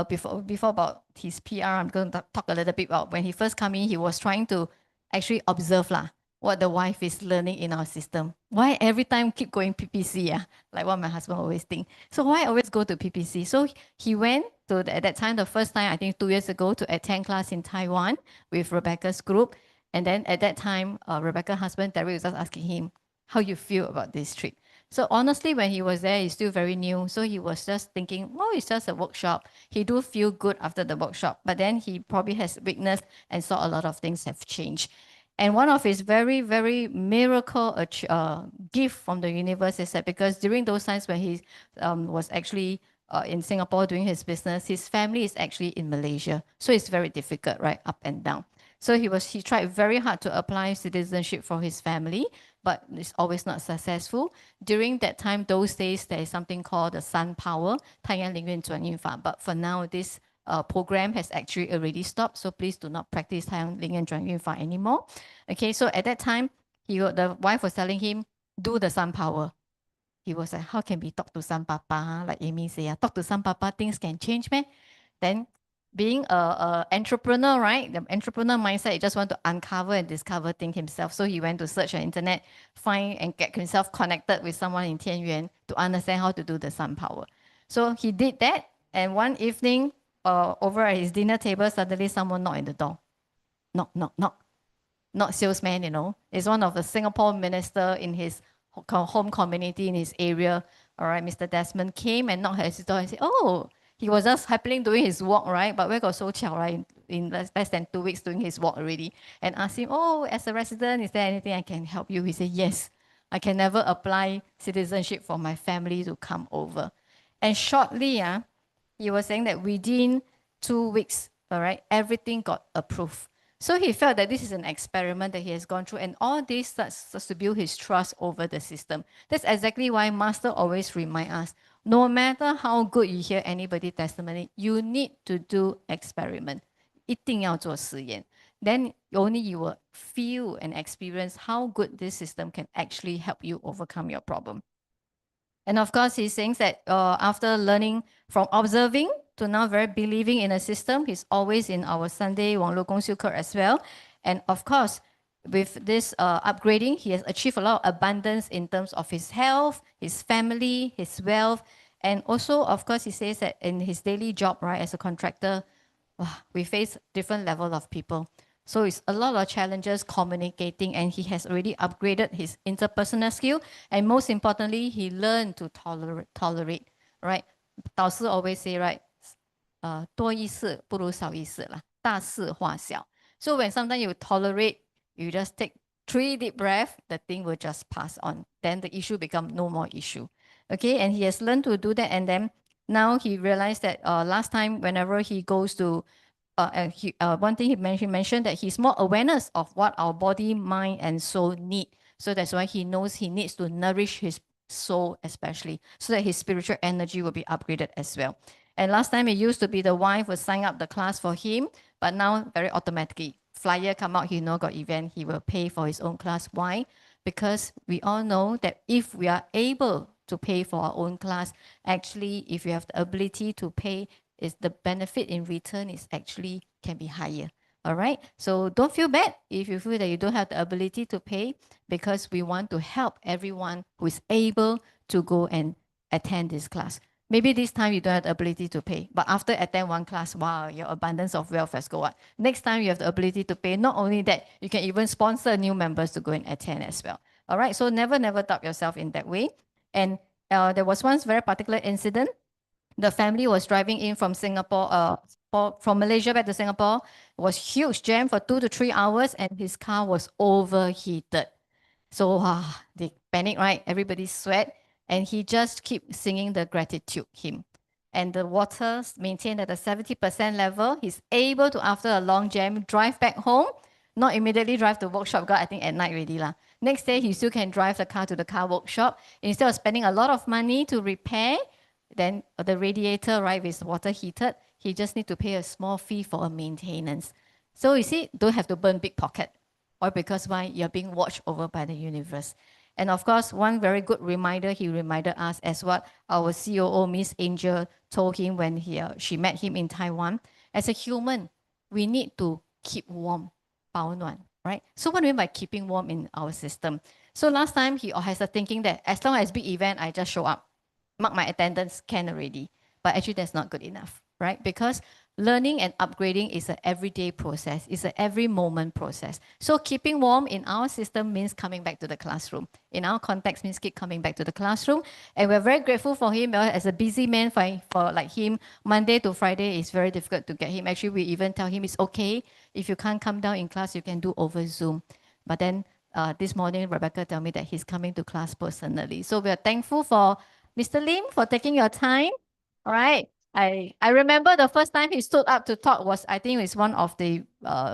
before about his PR, I'm going to talk a little bit about when he first came in, he was trying to actually observe what the wife is learning in our system. Why every time keep going PPC? Like what my husband always think. So why always go to PPC? So he went to, at that time, the first time, I think 2 years ago, to attend class in Taiwan with Rebecca's group. And then at that time, Rebecca's husband, Derek, was just asking him, how you feel about this trip? So honestly, when he was there, he's still very new. So he was just thinking, well, it's just a workshop. He do feel good after the workshop. But then he probably has witnessed and saw a lot of things have changed. And one of his very, very miracle gift from the universe is that because during those times when he was actually in Singapore doing his business, his family is actually in Malaysia. So it's very difficult, right? Up and down. So he tried very hard to apply citizenship for his family, but it's always not successful. During that time, those days, there is something called the Sun Power, 太阳灵运转运法. But for now, this program has actually already stopped. So please do not practice 太阳灵运转运法 anymore. Okay, so at that time, the wife was telling him, do the Sun Power. He was like, how can we talk to Sun Papa? Like Amy say, talk to Sun Papa, things can change, man. Then being a entrepreneur, right? The entrepreneur mindset, he just want to uncover and discover things himself. So he went to search on internet, find and get himself connected with someone in Tianyuan to understand how to do the Sun Power. So he did that. And one evening, over at his dinner table, suddenly someone knocked at the door. Knock, knock, knock. Not salesman, you know. It's one of the Singapore minister in his home community in his area. All right, Mr. Desmond came and knocked at his door and said, oh, he was just happily doing his walk, right? But we got so chill, right? In less than 2 weeks doing his walk already. And asked him, oh, as a resident, is there anything I can help you? He said, yes, I can never apply citizenship for my family to come over. And shortly, he was saying that within 2 weeks, all right, everything got approved. So he felt that this is an experiment that he has gone through, and all this starts to build his trust over the system. That's exactly why Master always remind us, no matter how good you hear anybody's testimony, you need to do experiment. 一定要做实验. Then only you will feel and experience how good this system can actually help you overcome your problem. And of course, he's saying that after learning from observing to now very believing in a system, he's always in our Sunday Wanglu Gongxiu Ke as well. And of course, with this upgrading, he has achieved a lot of abundance in terms of his health, his family, his wealth. And also, of course, he says that in his daily job, right, as a contractor, we face different level of people. So it's a lot of challenges communicating, and he has already upgraded his interpersonal skill. And most importantly, he learned to tolerate, right? 导师 always say, right, 多一事不如少一事啦，大事化小. So when sometimes you tolerate, you just take 3 deep breaths, the thing will just pass on. Then the issue become no more issue. Okay, and he has learned to do that. And then now he realized that last time, whenever he goes to one thing he mentioned that he's more awareness of what our body, mind, and soul need. So that's why he knows he needs to nourish his soul, especially, so that his spiritual energy will be upgraded as well. And last time it used to be the wife would sign up the class for him, but now very automatically. Flyer come out, he know got event, he will pay for his own class. Why? Because we all know that if we are able to pay for our own class, actually, if you have the ability to pay, is the benefit in return is actually can be higher. All right. So don't feel bad if you feel that you don't have the ability to pay, because we want to help everyone who is able to go and attend this class. Maybe this time you don't have the ability to pay, but after attend one class, wow, your abundance of wealth has go up. Next time you have the ability to pay. Not only that, you can even sponsor new members to go and attend as well. All right. So never doubt yourself in that way. And there was one very particular incident. The family was driving in from Singapore, from Malaysia back to Singapore. It was huge jam for 2 to 3 hours, and his car was overheated. So they panic, right? Everybody sweat, and he just keep singing the gratitude hymn. And the water maintained at a 70% level. He's able to, after a long jam, drive back home. Not immediately drive to workshop, got I think at night already lah. Next day, he still can drive the car to the car workshop. Instead of spending a lot of money to repair, then the radiator, right, with water heated, he just need to pay a small fee for a maintenance. So you see, don't have to burn big pocket. Or because why? You're being watched over by the universe. And of course, one very good reminder, he reminded us as what our COO, Miss Angel, told him when she met him in Taiwan. As a human, we need to keep warm, 保暖, right? So what do we mean by keeping warm in our system? So last time, he has the thinking that as long as big event, I just show up, mark my attendance, can already. But actually, that's not good enough, right? Because learning and upgrading is an everyday process. It's an every moment process. So keeping warm in our system means coming back to the classroom. In our context means keep coming back to the classroom. And we're very grateful for him. As a busy man, for like him, Monday to Friday is very difficult to get him. Actually, we even tell him it's okay. If you can't come down in class, you can do over Zoom. But then this morning, Rebecca told me that he's coming to class personally. So we're thankful for Mr. Lim for taking your time. All right. I remember the first time he stood up to talk was, I think it was one of the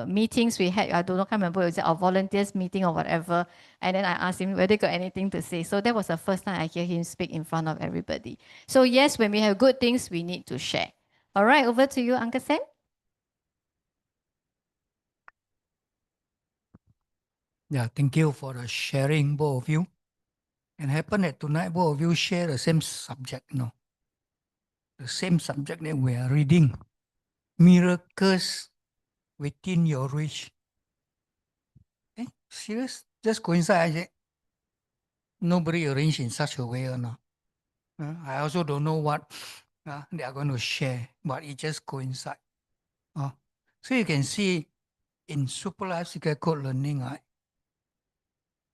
meetings we had. I can't remember, was it our volunteers meeting or whatever. And then I asked him whether he got anything to say. So that was the first time I hear him speak in front of everybody. So yes, when we have good things, we need to share. All right, over to you, Uncle Sam. Yeah, thank you for the sharing, both of you. And happen that tonight both of you share the same subject, the same subject that we are reading. Miracles within your reach. Serious? Just coincide. Nobody arranged in such a way or not. I also don't know what they are going to share, but it just coincides. So you can see in Super Life Secret Code learning,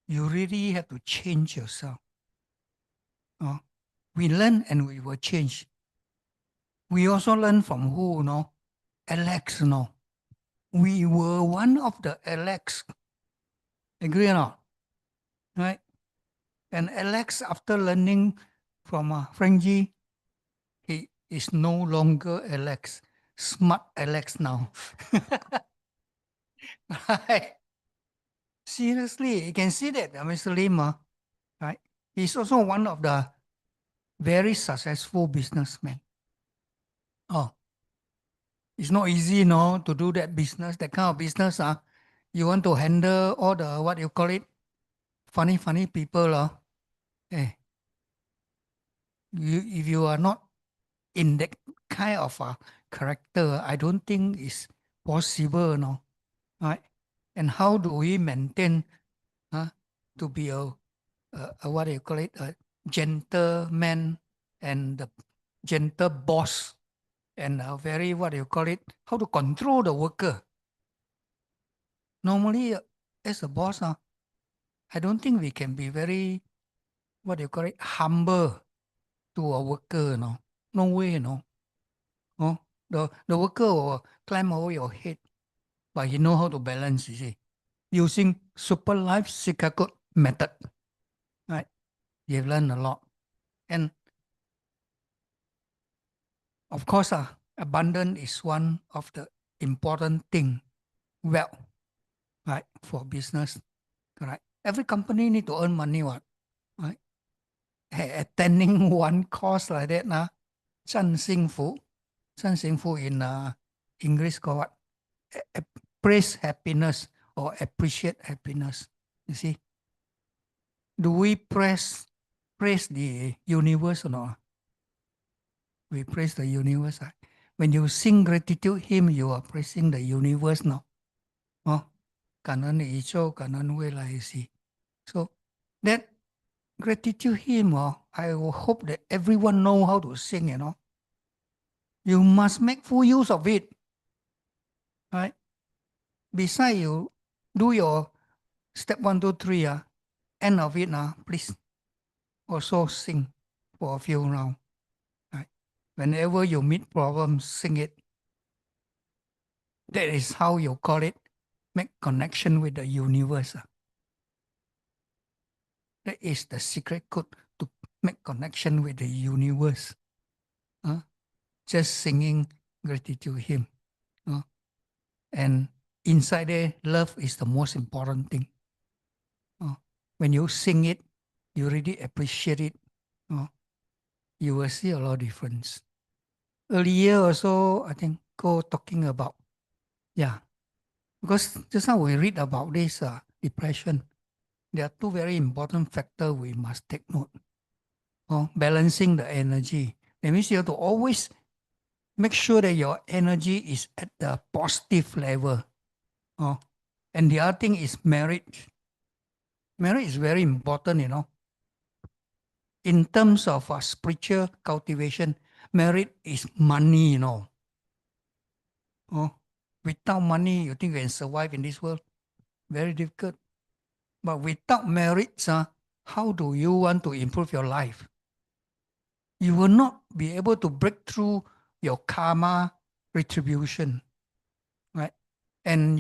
you really have to change yourself. We learn and we will change. We also learn from who, Alex, We were one of the Alex. Agree or not? Right? And Alex, after learning from Frankie, he is no longer Alex. Smart Alex now. Right? Seriously, you can see that Mr. Lim, right? He's also one of the very successful businessmen. It's not easy, to do that business, that kind of business. You want to handle all the, what you call it, funny people. If you are not in that kind of character, I don't think it's possible, right? And how do we maintain to be a what do you call it, a gentleman and the gentle boss, and a very, what do you call it, how to control the worker? Normally, as a boss, I don't think we can be very, what do you call it, humble to a worker, no way, the worker will climb over your head, but he know how to balance, you see, using Super Life Secret Code method, right? You've learned a lot. And of course, abundance is one of the important thing, well, right, for business, right? Every company need to earn money, right? Attending one course like that, 真幸福in English called what? Praise happiness or appreciate happiness. You see, do we praise the universe or not? We praise the universe. When you sing gratitude hymn, you are praising the universe,感恩宇宙，感恩未来系。So that gratitude hymn, I will hope that everyone know how to sing, You must make full use of it, right? Besides, you do your step 1, 2, 3, end of it, please also sing for a few rounds, right? Whenever you meet problems, sing it. That is how you call it, make connection with the universe. That is the secret code to make connection with the universe. Just singing gratitude hymn. And inside there, love is the most important thing. When you sing it, you really appreciate it. You will see a lot of difference. Earlier also, I think, talking about, because just now we read about this depression. There are two very important factors we must take note. Balancing the energy. That means you have to always make sure that your energy is at the positive level. And the other thing is marriage. Marriage is very important, In terms of spiritual cultivation, marriage is money, Without money, you think you can survive in this world? Very difficult. But without marriage, how do you want to improve your life? You will not be able to break through your karma retribution, right? And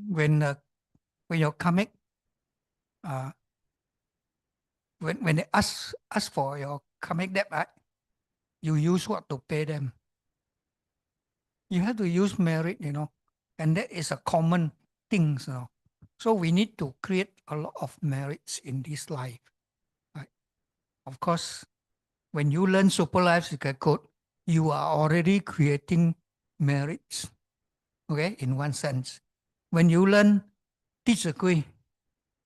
when your karmic, when they ask for your karmic debt, right, you use what to pay them? You have to use merit, and that is a common thing, So we need to create a lot of merits in this life, right? Of course, when you learn Super Life Secret Code, you are already creating merits, okay, in one sense. When you learn Teacher Kui,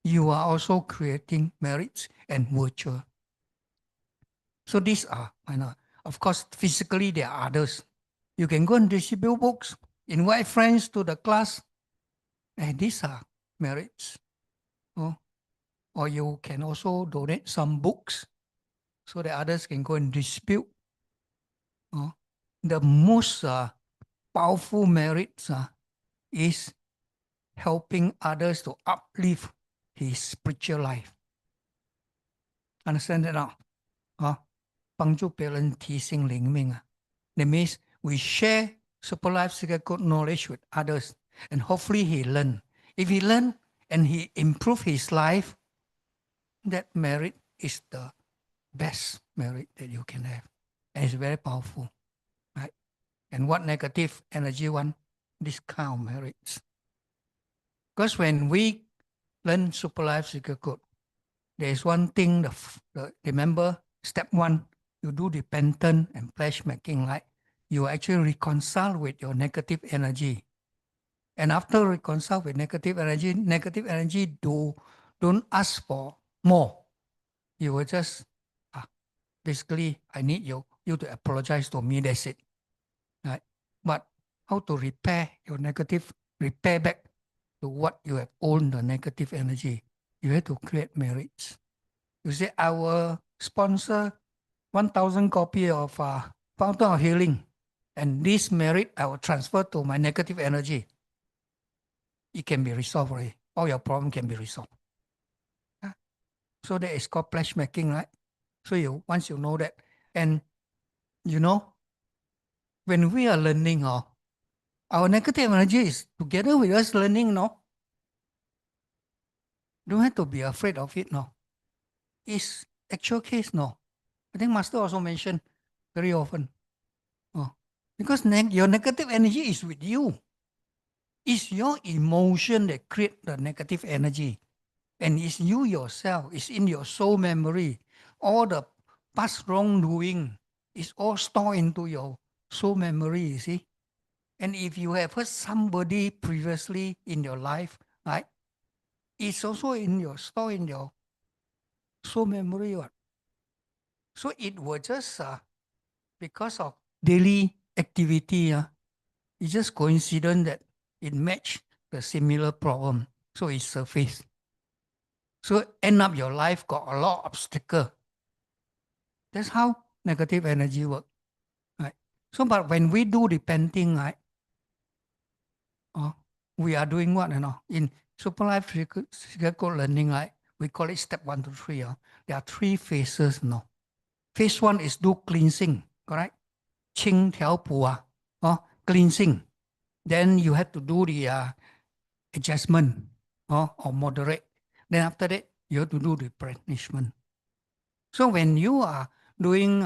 you are also creating merits and virtue. So these are, of course, physically there are others. You can go and distribute books, invite friends to the class, and these are merits. Or you can also donate some books so that others can go and distribute. The most powerful merits is helping others to uplift his spiritual life. Understand that now? 帮助别人提升灵命啊。That means we share Super Life Secret Code knowledge with others, and hopefully he learn. If he learn and he improve his life, that merit is the best merit that you can have, and it's very powerful, right? And what negative energy want? This kind of merits. Because when we learn Super Life Secret Code, there is one thing. Remember, step 1. You do repentance and pledge making, right? You actually reconcile with your negative energy. And after reconcile with negative energy don't ask for more. You will just, basically, I need you to apologize to me, that's it. Right? But how to repair your negative, repair back to what you have owned the negative energy? You have to create merits. You say, I will sponsor 1,000 copy of Fountain of Healing, and this merit I will transfer to my negative energy. It can be resolved already. All your problem can be resolved. So that is called pledge making, right? So once you know that, and when we are learning, our negative energy is together with us learning, Don't have to be afraid of it, It's actual case, I think Master also mentioned very often. Because your negative energy is with you. It's your emotion that create the negative energy. And it's you yourself. It's in your soul memory. All the past wrongdoing is all stored into your soul memory, you see. And if you have hurt somebody previously in your life, right, it's also stored in your soul memory. So it was just because of daily activity, it's just coincidence that it matched the similar problem. So it surfaced. So end up your life got a lot of obstacle. That's how negative energy works. Right? So but when we do repenting, right, we are doing what? In Super Life Secret Code learning, right, we call it step 1 to 3. There are 3 phases. Phase 1 is do cleansing, correct? 清调补啊, cleansing. Then you have to do the adjustment or moderate. Then after that, you have to do replenishment. So when you are doing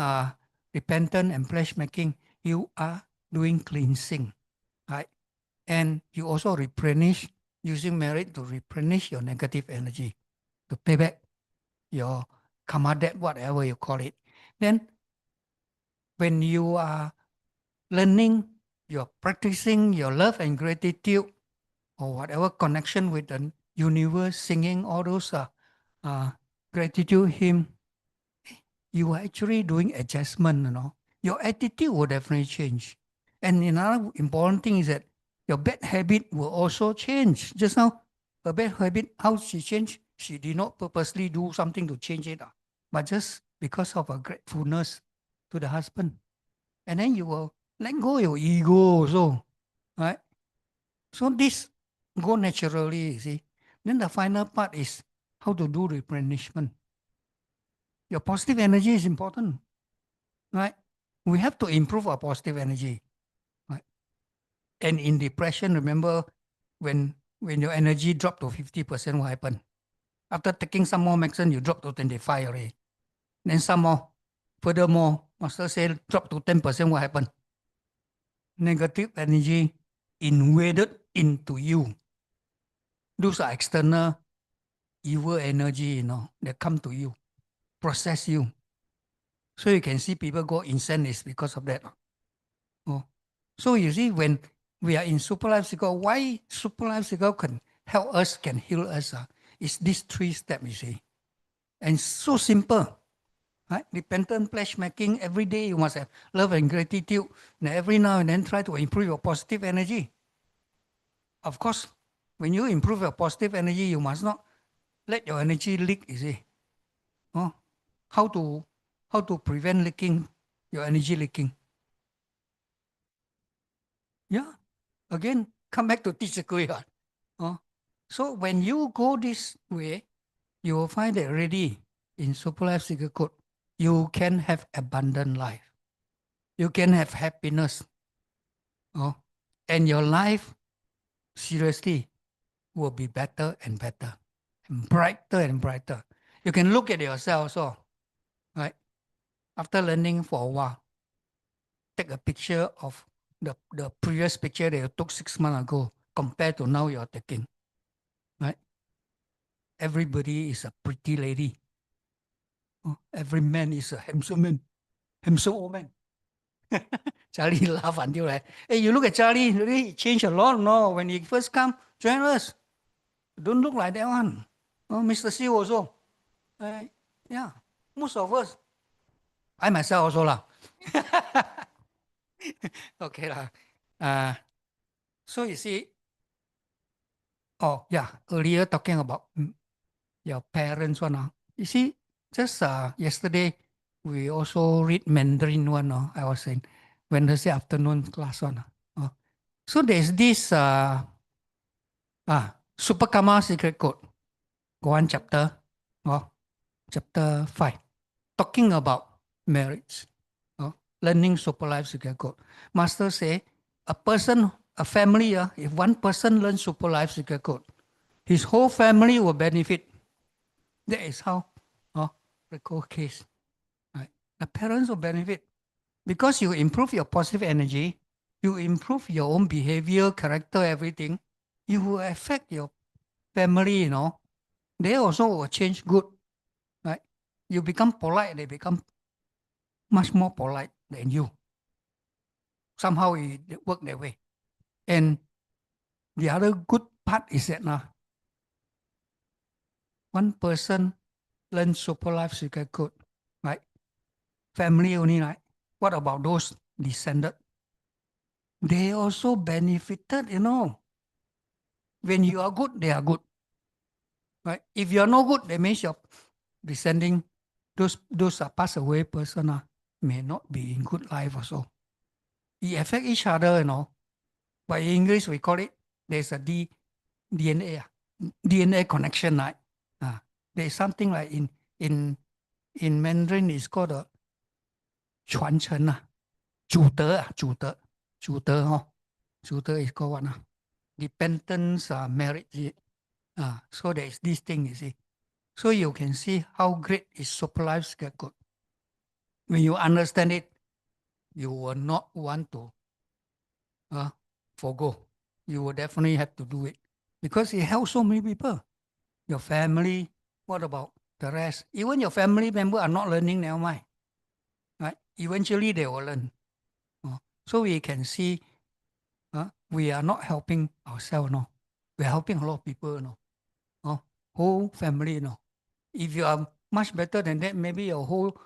repentance and pledge making, you are doing cleansing, right? And you also replenish, using merit to replenish your negative energy, to pay back your karma debt, whatever you call it. Then when you are learning, you're practicing your love and gratitude, or whatever connection with the universe, singing all those gratitude hymn, you are actually doing adjustment, Your attitude will definitely change. And another important thing is that your bad habit will also change. Just now, a bad habit, how she changed? She did not purposely do something to change it, but just because of her gratefulness to the husband. And then you will let go your ego also, right? So this go naturally, you see. Then the final part is how to do replenishment. Your positive energy is important, right? We have to improve our positive energy, right? And in depression, remember when your energy dropped to 50%, what happened? After taking some more medicine, you drop to 25 already. Then some more. Furthermore, master said drop to 10%, what happened? Negative energy invaded into you. Those are external evil energy, that come to you, process you. So you can see people go insane is because of that. So you see, when we are in Super Life Cycle, why Super Life Cycle can help us, can heal us, is these 3 steps, you see. And so simple. Right? Repentant pledge making, every day you must have love and gratitude. And every now and then try to improve your positive energy. Of course, when you improve your positive energy, you must not let your energy leak, you see. How to prevent leaking, your energy leaking? Yeah, again, come back to teacher Kui. So when you go this way, you will find that already in Super Life Secret Code, you can have abundant life. You can have happiness. And your life, seriously, will be better and better, and brighter. You can look at yourself also, right? After learning for a while, take a picture of the previous picture that you took 6 months ago compared to now you're taking, right? Everybody is a pretty lady. Every man is a handsome man, handsome old man. Charlie laugh until like, hey, you look at Charlie, really he changed a lot, no? When he first come, join us. Don't look like that one. Mr. Siu also. Yeah, most of us. I myself also lah. Okay lah. So you see, earlier talking about your parents one. You see, just yesterday we also read Mandarin one. I was in Wednesday afternoon class one. So there's this Super Karma Secret Code, one chapter, chapter 5, talking about marriage, learning Super Life Secret Code. Master say a family, if one person learns Super Life Secret Code, his whole family will benefit. That is how the whole case. Right? The parents will benefit because you improve your positive energy, you improve your own behavior, character, everything. You will affect your family. They also will change good. Right? You become polite, they become much more polite than you. Somehow it work that way. And the other good part is that one person learn Super Life Secret Code, right? Family only, right? What about those descended? They also benefited, When you are good, they are good. Right? If you are no good, that means your descending, those are passed away person may not be in good life also. It affect each other, But in English, we call it, there's a DNA connection, right? There's something like in Mandarin, it's called 传承啊，主德啊，主德哦，主德 is called what 啊？Dependence marriage so there is this thing you see. So you can see how great is super life scapegoat. When you understand it, you will not want to forgo. You will definitely have to do it because it helps so many people. Your family, what about the rest? Even your family member are not learning, never mind. Right? Eventually they will learn. So we can see we are not helping ourselves, no. We are helping a lot of people, no. Whole family, no. If you are much better than that, maybe your whole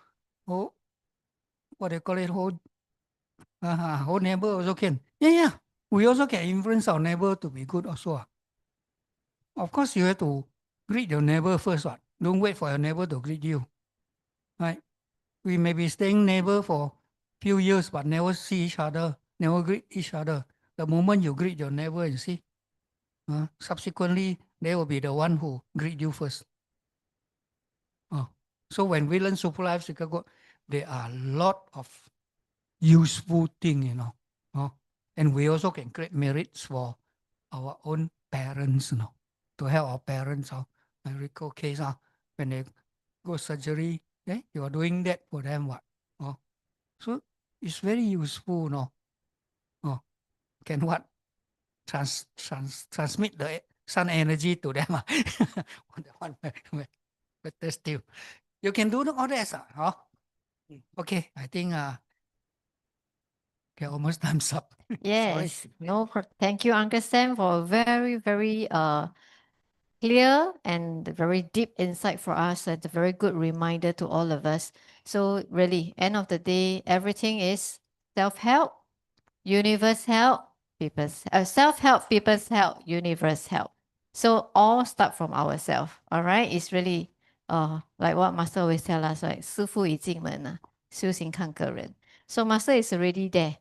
what they call it, whole neighbor also can. Yeah. We also can influence our neighbor to be good also. Of course, you have to greet your neighbor first. Don't wait for your neighbor to greet you. Right? We may be staying neighbor for few years, but never see each other, never greet each other. The moment you greet your neighbor and see, subsequently, they will be the one who greet you first. So when we learn Super Life Chicago, there are a lot of useful things, and we also can create merits for our own parents, to help our parents. I recall case when they go surgery, you are doing that for them. So it's very useful, can what transmit the sun energy to them. Better still, you can do all that. Okay, I think okay, almost time's up. Sorry. Yes, thank you, Uncle Sam, for a very, very clear and very deep insight for us and a very good reminder to all of us. So really, end of the day, everything is self-help, universe help, people's self-help, people's help, universe help. So all start from ourselves. All right, it's really like what Master always tell us, right? 师父已进门啊，修行看个人. So Master is already there.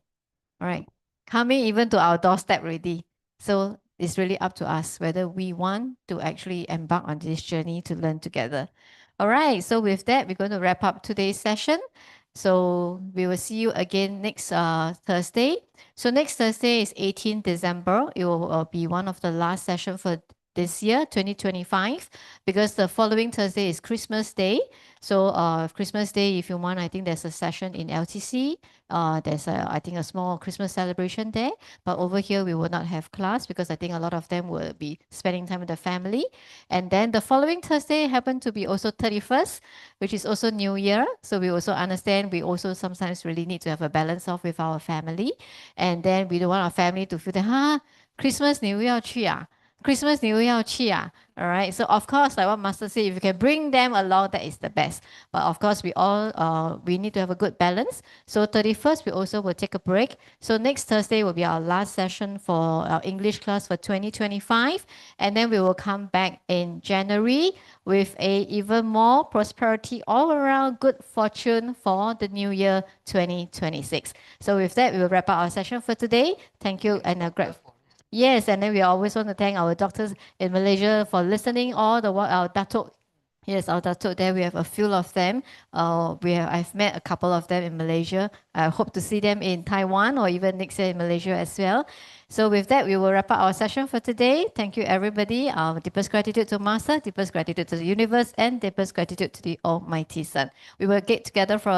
All right, coming even to our doorstep already. So it's really up to us whether we want to actually embark on this journey to learn together. All right, so with that, we're going to wrap up today's session. So we will see you again next Thursday. So next Thursday is 18 December. It will be one of the last session for this year, 2025, because the following Thursday is Christmas Day. So Christmas Day, if you want, I think there's a session in LTC. There's I think a small Christmas celebration there. But over here, we will not have class because I think a lot of them will be spending time with the family. And then the following Thursday happened to be also 31st, which is also New Year. So we also understand we also sometimes really need to have a balance off with our family. And then we don't want our family to feel that, Christmas 你又要去啊 Christmas 你又要去啊 All right. So of course, like what Master said, if you can bring them along, that is the best. But of course, we need to have a good balance. So 31st, we also will take a break. So next Thursday will be our last session for our English class for 2025. And then we will come back in January with a even more prosperity all around, good fortune for the new year 2026. So with that, we will wrap up our session for today. Thank you and a great. Yes, and then we always want to thank our doctors in Malaysia for listening. All the our Datuk, yes, our Datuk there, we have a few of them. I've met a couple of them in Malaysia. I hope to see them in Taiwan or even next year in Malaysia as well. So with that, we will wrap up our session for today. Thank you, everybody. Deepest gratitude to Master, deepest gratitude to the universe, and deepest gratitude to the Almighty Sun. We will get together for